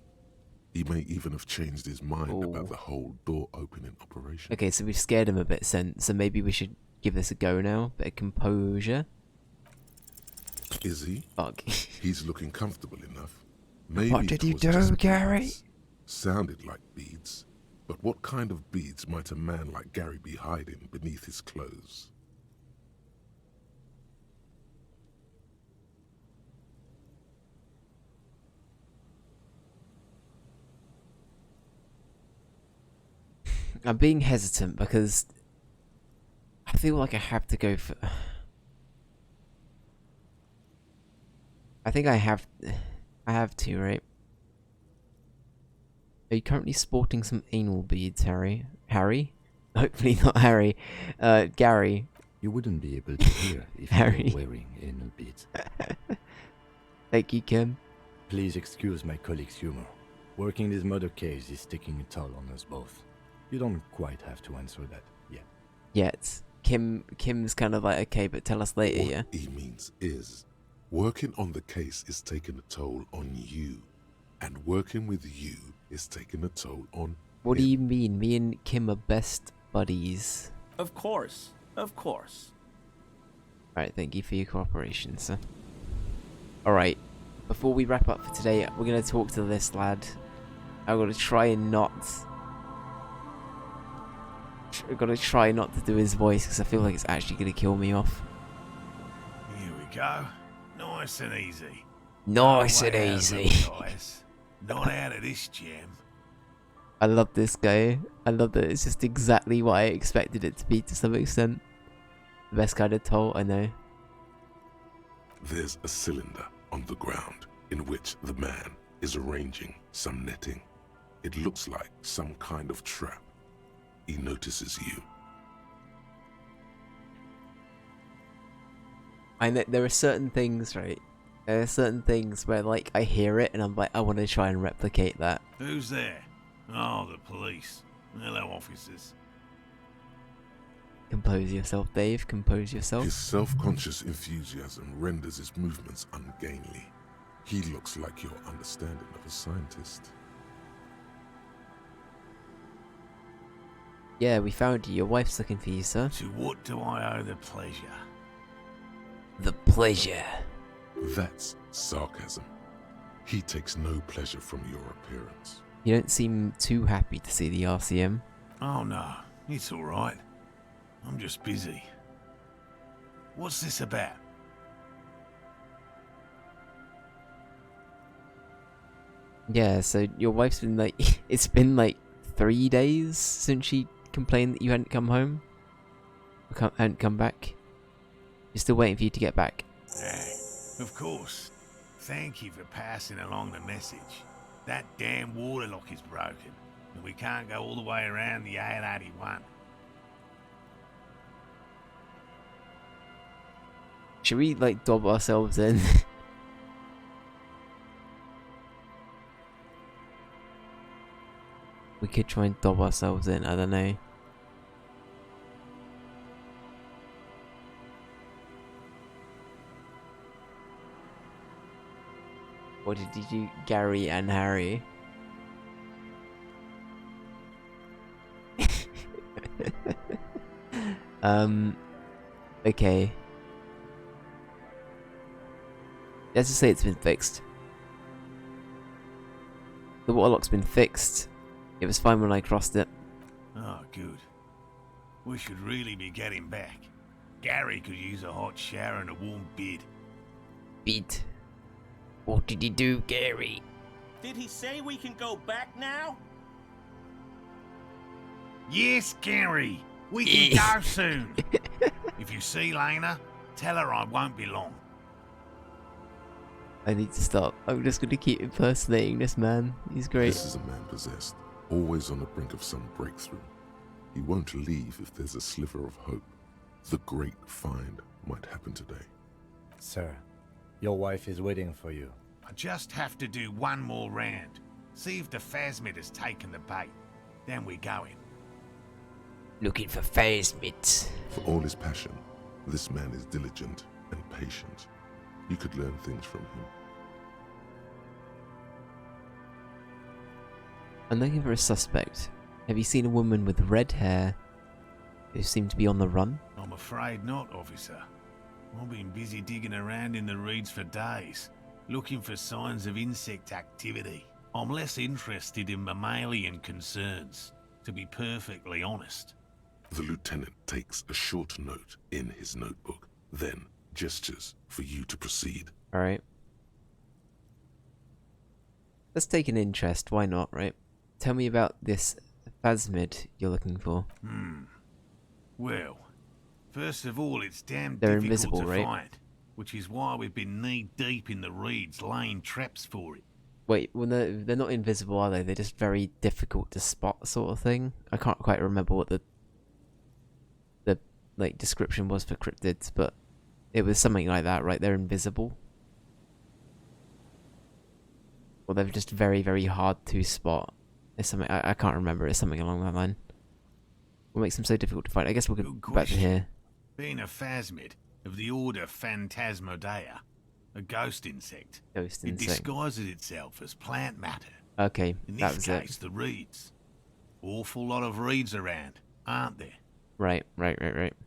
He may even have changed his mind about the whole door opening operation. Okay, so we've scared him a bit, so maybe we should give this a go now. Bit of composure. Is he? Fuck. He's looking comfortable enough. Maybe What did it you was do, just Gary? beads. Sounded like beads. But what kind of beads might a man like Gary be hiding beneath his clothes? I'm being hesitant because I feel like I have to go for... I think I have to, right? Are you currently sporting some anal beads, Harry? Harry? Hopefully not Harry. Gary. You wouldn't be able to hear if Harry. you were wearing anal beads. Thank you, Kim. Please excuse my colleague's humor. Working this murder case is taking a toll on us both. You don't quite have to answer that yet. Yet. Kim's kind of like, okay, but tell us later, yeah? What he means is, working on the case is taking a toll on you. And working with you is taking a toll on What him. do you mean? Me and Kim are best buddies. Of course, of course. Alright, thank you for your cooperation, sir. Alright, before we wrap up for today, we're going to talk to this lad. I'm going to try and not... I've got to try not to do his voice because I feel like it's actually going to kill me off. Here we go. Nice and easy. Nice No and way out, easy. little guys. Not out of this jam. I love this guy. I love that it's just exactly what I expected it to be to some extent. The best kind of toll, I know. There's a cylinder on the ground in which the man is arranging some netting. It looks like some kind of trap. He notices you. I know there are certain things, right? There are certain things where, like, I hear it and I'm like, I want to try and replicate that. Who's there? Oh, the police. Hello, officers. Compose yourself, Dave. Compose yourself. His self-conscious enthusiasm renders his movements ungainly. He looks like your understanding of a scientist. Yeah, we found you. Your wife's looking for you, sir. To what do I owe the pleasure? The pleasure. That's sarcasm. He takes no pleasure from your appearance. You don't seem too happy to see the RCM. Oh no, it's alright. I'm just busy. What's this about? Yeah, so your wife's been like, it's been like 3 days since she complained that you hadn't come home. Hadn't come back. You're still waiting for you to get back. Of course. Thank you for passing along the message. That damn water lock is broken, and we can't go all the way around the A81. Should we, like, dob ourselves in? We could try and dob ourselves in, I don't know. What did you do, Gary and Harry? Okay. Let's just say it's been fixed. The waterlock's been fixed. It was fine when I crossed it. Oh, good. We should really be getting back. Gary could use a hot shower and a warm bed. Beat. What did he do, Gary? Did he say we can go back now? Yes, Gary! We can go soon! If you see Lena, tell her I won't be long. I need to stop. I'm just going to keep impersonating this man. He's great. This is a man possessed, always on the brink of some breakthrough. He won't leave if there's a sliver of hope. The great find might happen today. Sir, your wife is waiting for you. I just have to do one more round. See if the phasmid has taken the bait. Then we go in. Looking for phasmids. For all his passion, this man is diligent and patient. You could learn things from him. I'm looking for a suspect. Have you seen a woman with red hair who seemed to be on the run? I'm afraid not, officer. I've been busy digging around in the reeds for days, looking for signs of insect activity. I'm less interested in mammalian concerns, to be perfectly honest. The lieutenant takes a short note in his notebook, then gestures for you to proceed. Alright. Let's take an interest, why not, right? Tell me about this phasmid you're looking for. Well, first of all, it's damn They're difficult invisible, to right? find, which is why we've been knee-deep in the reeds laying traps for it. Wait, well, they're not invisible, are they? They're just very difficult to spot, sort of thing. I can't quite remember what the like description was for cryptids, but it was something like that, right? They're invisible. Well, they're just very, very hard to spot. It's something I can't remember. It's something along that line. What makes them so difficult to find? I guess we'll Good go back to question. here. Being a phasmid of the order Phantasmodea, a ghost insect, Ghost it insect. disguises itself as plant matter. Okay, In that this was case, it. the reeds. Awful lot of reeds around, aren't there? Right.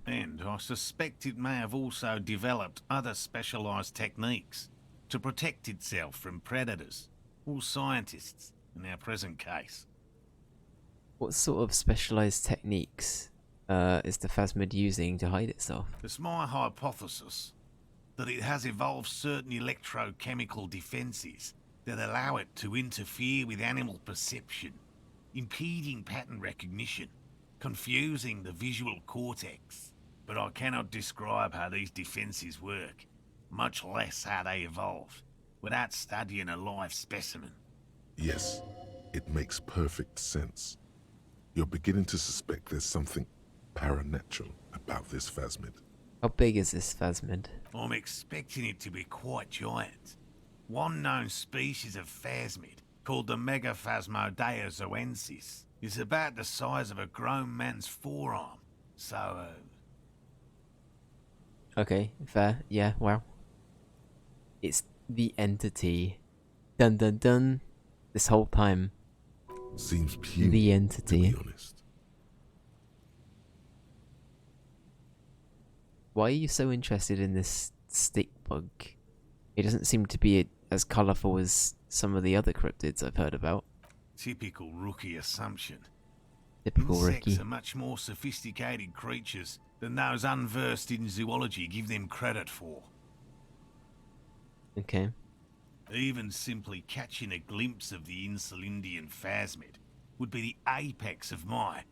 And I suspect it may have also developed other specialised techniques to protect itself from predators, or scientists, in our present case. What sort of specialized techniques is the phasmid using to hide itself? It's my hypothesis that it has evolved certain electrochemical defenses that allow it to interfere with animal perception, impeding pattern recognition, confusing the visual cortex. But I cannot describe how these defenses work, much less how they evolved, without studying a live specimen. Yes, it makes perfect sense. You're beginning to suspect there's something paranatural about this phasmid. How big is this phasmid? I'm expecting it to be quite giant. One known species of phasmid, called the Megaphasmodeozoensis, is about the size of a grown man's forearm. So, Okay, fair. Yeah, wow. It's the entity. Dun dun dun. This whole time. Seems puny, The to entity. be honest. Why are you so interested in this stick bug? It doesn't seem to be as colourful as some of the other cryptids I've heard about. typical rookie assumption. Typical Insects Ricky. are much more sophisticated creatures than those unversed in zoology give them credit for. Okay. Even simply catching a glimpse of the Insulindian phasmid would be the apex of my,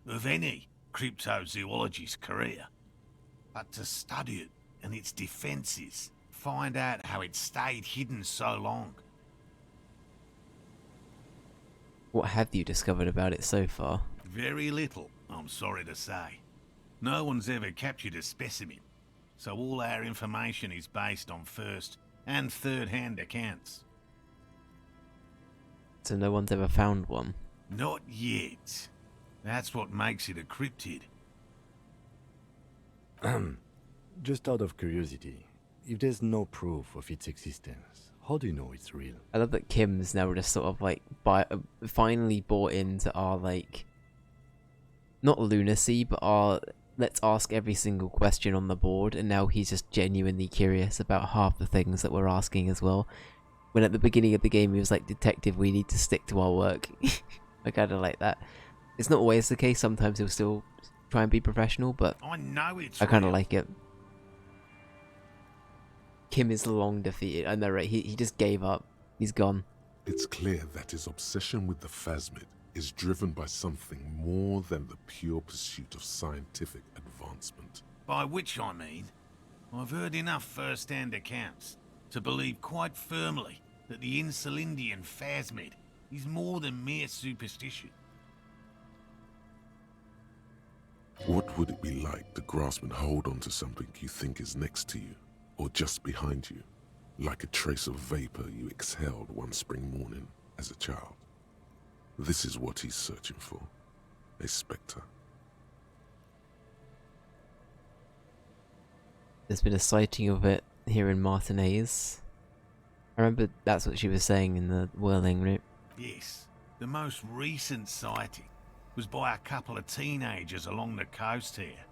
of any, cryptozoologist's career. But to study it and its defenses, find out how it stayed hidden so long. What have you discovered about it so far? Very little, I'm sorry to say. No one's ever captured a specimen, so all our information is based on first and third-hand accounts. So no one's ever found one? Not yet. That's what makes it a cryptid. Just out of curiosity, if there's no proof of its existence, how do you know it's real? I love that Kim's now just sort of like finally bought into our like, not lunacy, but our let's ask every single question on the board, and now he's just genuinely curious about half the things that we're asking as well. When at the beginning of the game he was like, detective, we need to stick to our work. I kind of like that. It's not always the case, sometimes he'll still try and be professional, but I know it's I kind of real. like it. Kim is long defeated. I know, right? He just gave up. He's gone. It's clear that his obsession with the phasmid is driven by something more than the pure pursuit of scientific advancement. By which I mean, I've heard enough first-hand accounts to believe quite firmly that the Insulindian phasmid is more than mere superstition. What would it be like to grasp and hold onto something you think is next to you, or just behind you, like a trace of vapor you exhaled one spring morning as a child? This is what he's searching for, a spectre. There's been a sighting of it here in Martinez. I remember that's what she was saying in the whirling route. Yes, the most recent sighting was by a couple of teenagers along the coast here.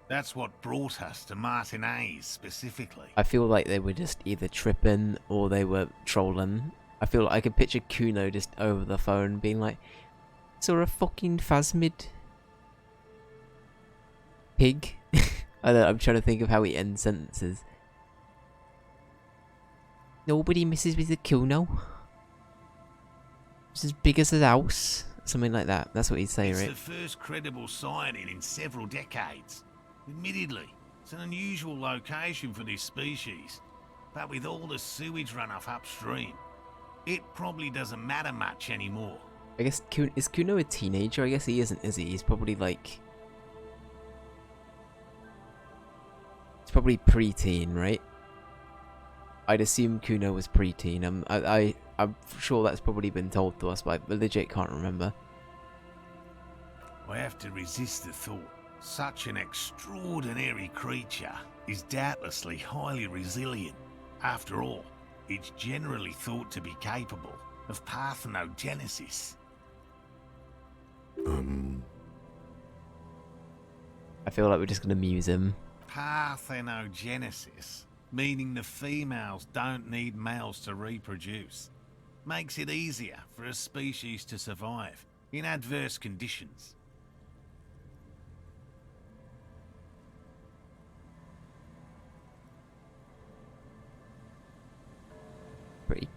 That's what brought us to Martinez specifically. I feel like they were just either tripping or they were trolling. I feel like I could picture Kuno just over the phone being like, saw a fucking phasmid pig. I don't know, I'm trying to think of how he ends sentences. Nobody misses with a Kuno. It's as big as a house. Something like that. That's what he'd say, It's right? the first credible sighting in several decades. Admittedly, it's an unusual location for this species, but with all the sewage runoff upstream, it probably doesn't matter much anymore. I guess, is Kuno a teenager? I guess he isn't, is he? He's probably like... He's probably pre-teen, right? I'd assume Kuno was pre-teen. I'm sure that's probably been told to us, but I legit can't remember. I have to resist the thought. Such an extraordinary creature is doubtlessly highly resilient. After all, it's generally thought to be capable of parthenogenesis. I feel like we're just gonna muse him. Parthenogenesis, meaning the females don't need males to reproduce, makes it easier for a species to survive in adverse conditions.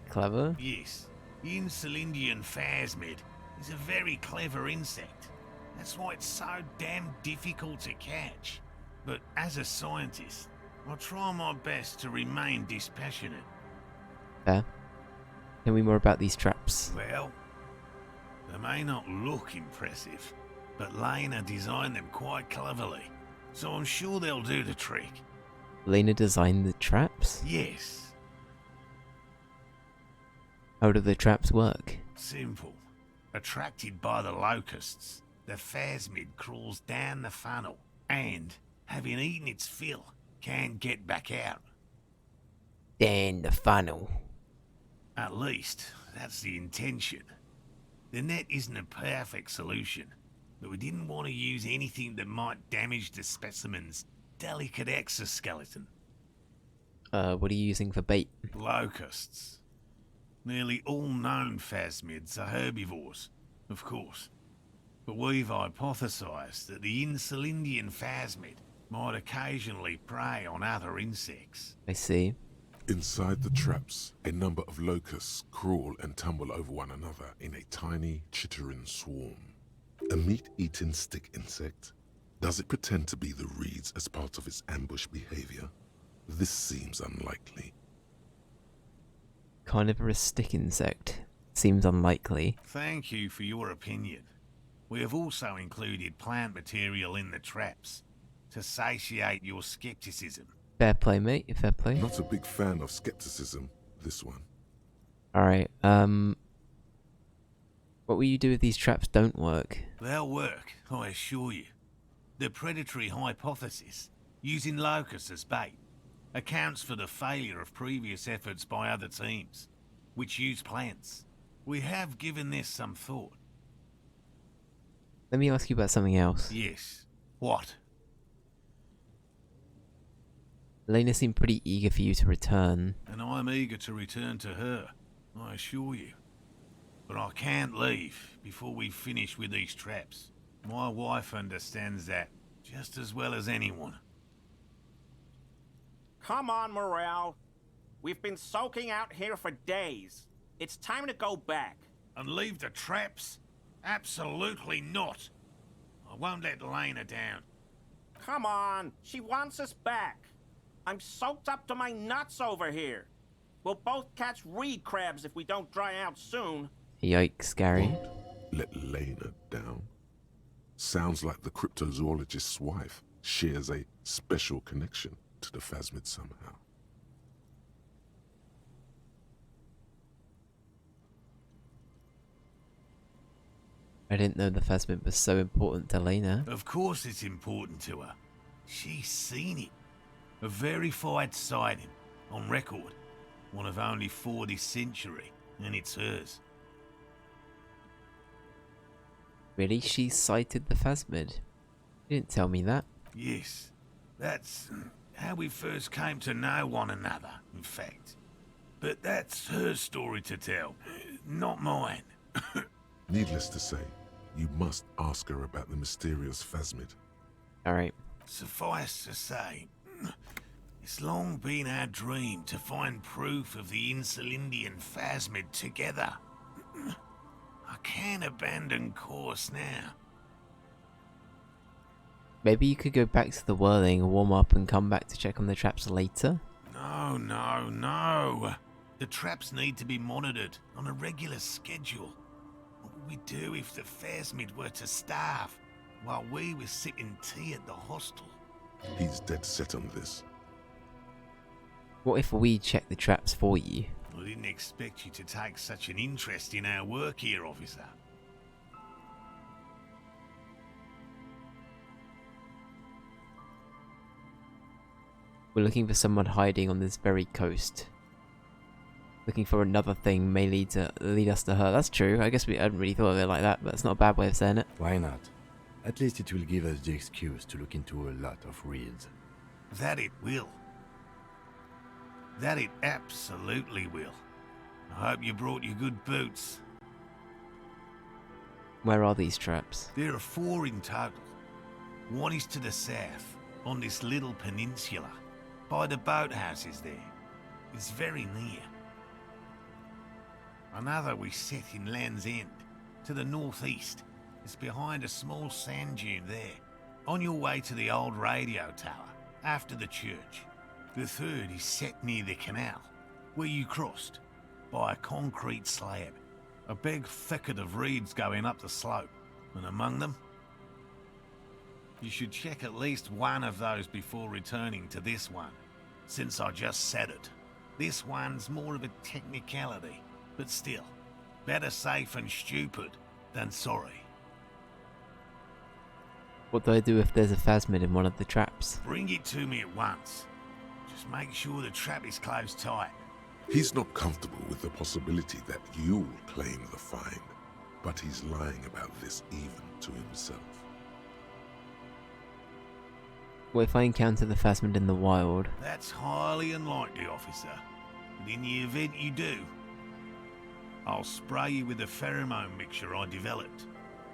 Clever. Yes, the Insulindian phasmid is a very clever insect. That's why it's so damn difficult to catch. But as a scientist, I try my best to remain dispassionate. Fair. Tell me more about these traps. Well, they may not look impressive, but Lena designed them quite cleverly, so I'm sure they'll do the trick. Lena designed the traps? Yes. How do the traps work? Simple. Attracted by the locusts, the phasmid crawls down the funnel and, having eaten its fill, can't get back out. Down the funnel. At least, that's the intention. The net isn't a perfect solution, but we didn't want to use anything that might damage the specimen's delicate exoskeleton. What are you using for bait? Locusts. Nearly all known phasmids are herbivores, of course. But we've hypothesized that the Insulindian phasmid might occasionally prey on other insects. I see. Inside the traps, a number of locusts crawl and tumble over one another in a tiny, chittering swarm. A meat-eating stick insect? Does it pretend to be the reeds as part of its ambush behavior? This seems unlikely. Carnivore stick insect. Seems unlikely. Thank you for your opinion. We have also included plant material in the traps to satiate your skepticism. Fair play, mate. Fair play. Not a big fan of skepticism, this one. Alright, what will you do if these traps don't work? They'll work, I assure you. The predatory hypothesis, using locusts as bait, accounts for the failure of previous efforts by other teams, which use plants. We have given this some thought. Let me ask you about something else. Yes. What? Elena seemed pretty eager for you to return. And I'm eager to return to her, I assure you. But I can't leave before we finish with these traps. My wife understands that just as well as anyone. Come on, Morale. We've been soaking out here for days. It's time to go back. And leave the traps? Absolutely not. I won't let Lena down. Come on, she wants us back. I'm soaked up to my nuts over here. We'll both catch reed crabs if we don't dry out soon. Yikes, Gary. Won't let Lena down? Sounds like the cryptozoologist's wife shares a special connection to the phasmid somehow. I didn't know the phasmid was so important to Lena. Of course it's important to her. She's seen it. A verified sighting, on record. One of only 4 this century, and it's hers. Really? She sighted the phasmid? You didn't tell me that. Yes, that's how we first came to know one another, in fact. But that's her story to tell, not mine. Needless to say, you must ask her about the mysterious phasmid. Alright. Suffice to say, it's long been our dream to find proof of the Insulindian phasmid together. I can't abandon course now. Maybe you could go back to the whirling, warm up, and come back to check on the traps later? No. The traps need to be monitored on a regular schedule. What would we do if the phasmid were to starve while we were sipping tea at the hostel? He's dead set on this. What if we check the traps for you? I didn't expect you to take such an interest in our work here, officer. We're looking for someone hiding on this very coast. Looking for another thing may lead us to her. That's true. I guess we hadn't really thought of it like that, but it's not a bad way of saying it. Why not? At least it will give us the excuse to look into a lot of reeds. That it will. That it absolutely will. I hope you brought your good boots. Where are these traps? There are 4 in total. One is to the south, on this little peninsula, by the boathouses there. It's very near. Another we set in Land's End, to the northeast. It's behind a small sand dune there, on your way to the old radio tower, after the church. The third is set near the canal, where you crossed, by a concrete slab. A big thicket of reeds going up the slope, and among them... You should check at least one of those before returning to this one, since I just said it. This one's more of a technicality, but still, better safe and stupid than sorry. What do I do if there's a phasmid in one of the traps? Bring it to me at once. Just make sure the trap is closed tight. He's not comfortable with the possibility that you'll claim the find, but he's lying about this even to himself. What if I encounter the phasmid in the wild? That's highly unlikely, officer. And in the event you do, I'll spray you with a pheromone mixture I developed.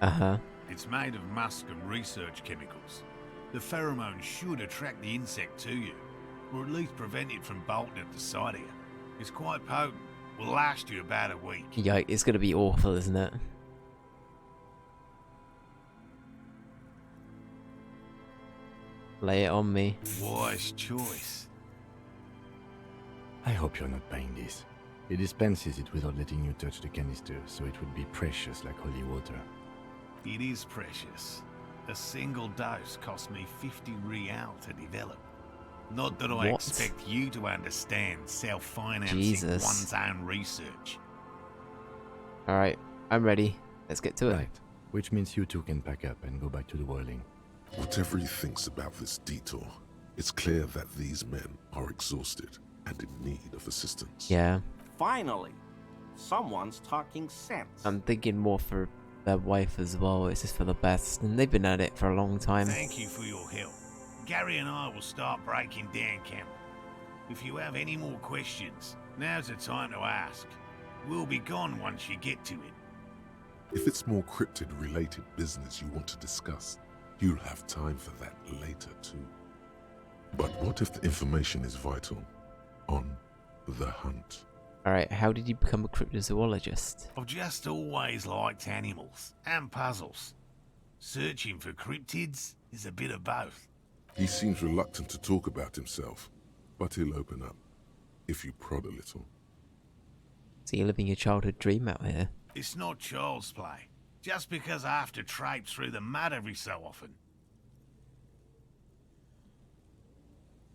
Uh-huh. It's made of musk and research chemicals. The pheromone should attract the insect to you, or at least prevent it from bolting at the sight of you. It's quite potent. Will last you about a week. Yikes, it's gonna be awful, isn't it? Lay it on me. Wise choice. I hope you're not buying this. It dispenses it without letting you touch the canister, so it would be precious like holy water. It is precious. A single dose cost me 50 real to develop. Not that I What? expect you to understand self-financing Jesus. one's own research. Alright, I'm ready. Let's get to it. Right. Which means you two can pack up and go back to the whirling. Whatever he thinks about this detour, it's clear that these men are exhausted and in need of assistance. Yeah, Finally, someone's talking sense. I'm thinking more for their wife as well. It's just for the best, and they've been at it for a long time. Thank you for your help. Gary and I will start breaking down camp. If you have any more questions, now's the time to ask. We'll be gone once you get to it. If it's more cryptid-related business you want to discuss, you'll have time for that later too. But what if the information is vital? On the hunt. Alright, how did you become a cryptozoologist? I've just always liked animals and puzzles. Searching for cryptids is a bit of both. He seems reluctant to talk about himself, but he'll open up, if you prod a little. So you're living your childhood dream out here. It's not child's play, just because I have to traipse through the mud every so often.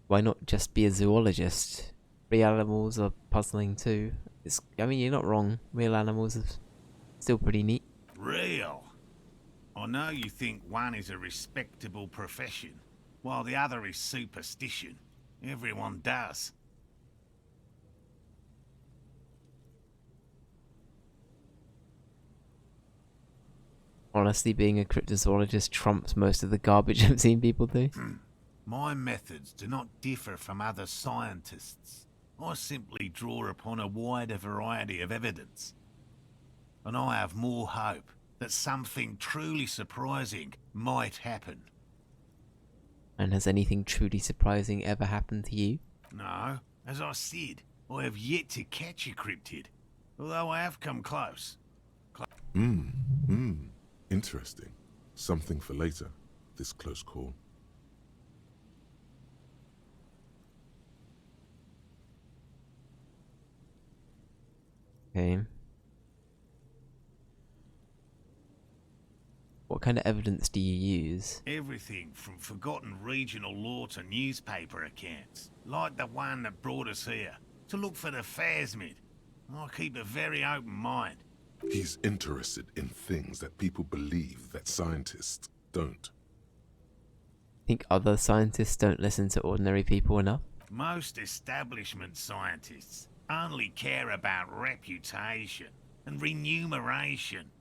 Why not just be a zoologist? Real animals are puzzling too. I mean, you're not wrong. Real animals are still pretty neat. Real. I know you think one is a respectable profession, while the other is superstition. Everyone does. Honestly, being a cryptozoologist trumps most of the garbage I've seen people do. My methods do not differ from other scientists. I simply draw upon a wider variety of evidence. And I have more hope that something truly surprising might happen. And has anything truly surprising ever happened to you? No, as I said, I have yet to catch a cryptid, although I have come close. Interesting. Something for later, this close call. Okay. What kind of evidence do you use? Everything from forgotten regional lore to newspaper accounts, like the one that brought us here, to look for the phasmid. I keep a very open mind. He's interested in things that people believe that scientists don't. Think other scientists don't listen to ordinary people enough? Most establishment scientists only care about reputation and remuneration,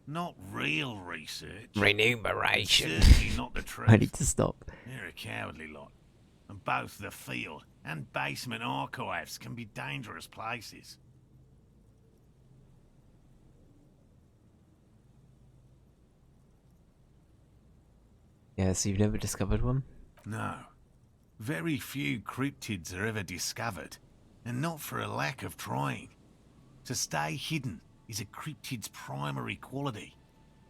not real research. Remuneration. Certainly not the truth. I need to stop. They're a cowardly lot, and both the field and basement archives can be dangerous places. Yeah, so you've never discovered one? No. Very few cryptids are ever discovered, and not for a lack of trying. To stay hidden is a cryptid's primary quality.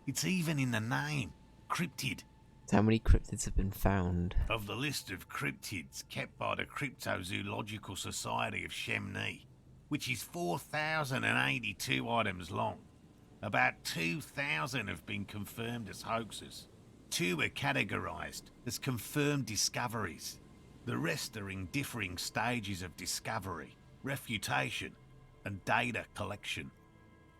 It's even in the name, cryptid. How many cryptids have been found? Of the list of cryptids kept by the Cryptozoological Society of Chemney, which is 4,082 items long, about 2,000 have been confirmed as hoaxes. 2 are categorised as confirmed discoveries. The rest are in differing stages of discovery, refutation, and data collection.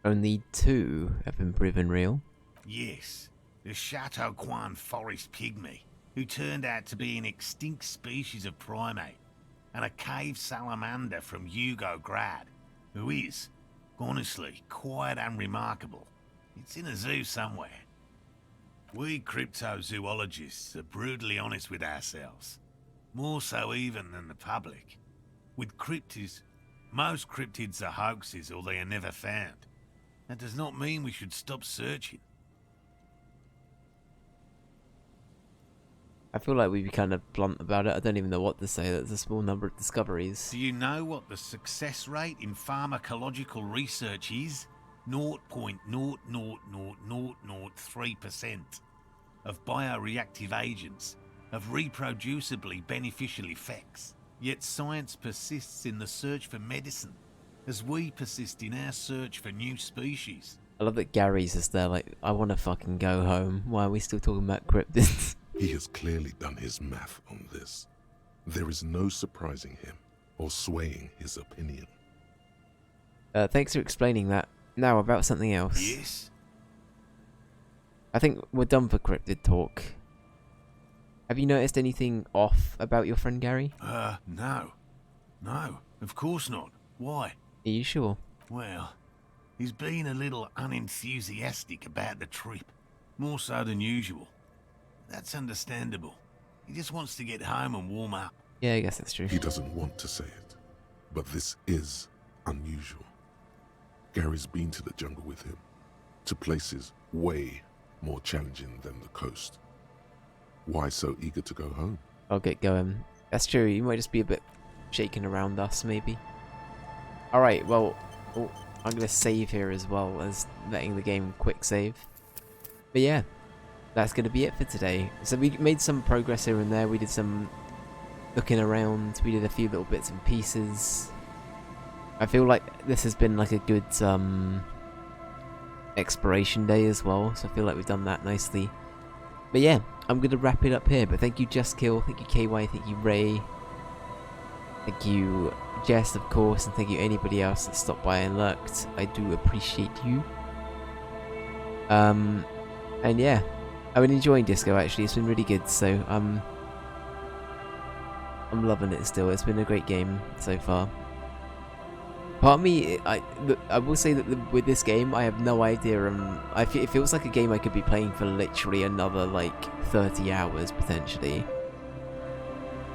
Only 2 have been proven real. Yes, the Chateau Quan forest pygmy, who turned out to be an extinct species of primate, and a cave salamander from Yugograd, who is, honestly, quite unremarkable. It's in a zoo somewhere. We cryptozoologists are brutally honest with ourselves, more so even than the public. With cryptids, most cryptids are hoaxes or they are never found. That does not mean we should stop searching. I feel like we'd be kind of blunt about it. I don't even know what to say. There's a small number of discoveries. Do you know what the success rate in pharmacological research is? 0.00003% of bioreactive agents have reproducibly beneficial effects. Yet science persists in the search for medicine, as we persist in our search for new species. I love that Gary's just there like, I want to fucking go home. Why are we still talking about cryptids? He has clearly done his math on this. There is no surprising him or swaying his opinion. Thanks for explaining that. Now about something else. Yes? I think we're done for cryptid talk. Have you noticed anything off about your friend Gary? No. No, of course not. Why? Are you sure? Well, he's been a little unenthusiastic about the trip. More so than usual. That's understandable. He just wants to get home and warm up. Yeah, I guess that's true. He doesn't want to say it, but this is unusual. Gary's been to the jungle with him, to places way more challenging than the coast. Why so eager to go home? I'll get going. That's true, you might just be a bit shaken around us, maybe. Alright, well, I'm going to save here as well as letting the game quick save. But yeah, that's going to be it for today. So we made some progress here and there, we did some looking around, we did a few little bits and pieces. I feel like this has been like a good exploration day as well, so I feel like we've done that nicely. But yeah, I'm going to wrap it up here, but thank you Just Kill, thank you KY, thank you Ray, thank you Jess of course, and thank you anybody else that stopped by and lurked. I do appreciate you. And yeah, I've been enjoying Disco actually, it's been really good, so I'm loving it still, it's been a great game so far. Part of me, I will say that with this game, I have no idea. It feels like a game I could be playing for literally another like 30 hours potentially.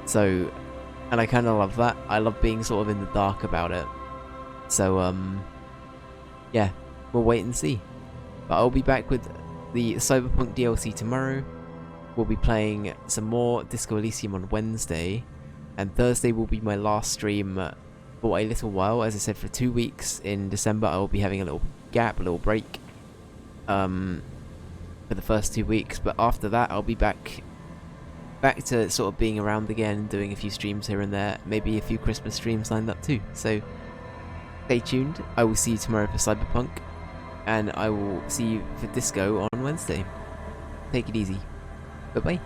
So, and I kind of love that. I love being sort of in the dark about it. So, yeah, we'll wait and see. But I'll be back with the Cyberpunk DLC tomorrow. We'll be playing some more Disco Elysium on Wednesday, and Thursday will be my last stream. For a little while, as I said, for 2 weeks in December. I will be having a little gap, a little break for the first 2 weeks, but after that I'll be back to sort of being around again, doing a few streams here and there, maybe a few Christmas streams lined up too, so stay tuned. I will see you tomorrow for Cyberpunk, and I will see you for Disco on Wednesday. Take it easy. Bye bye.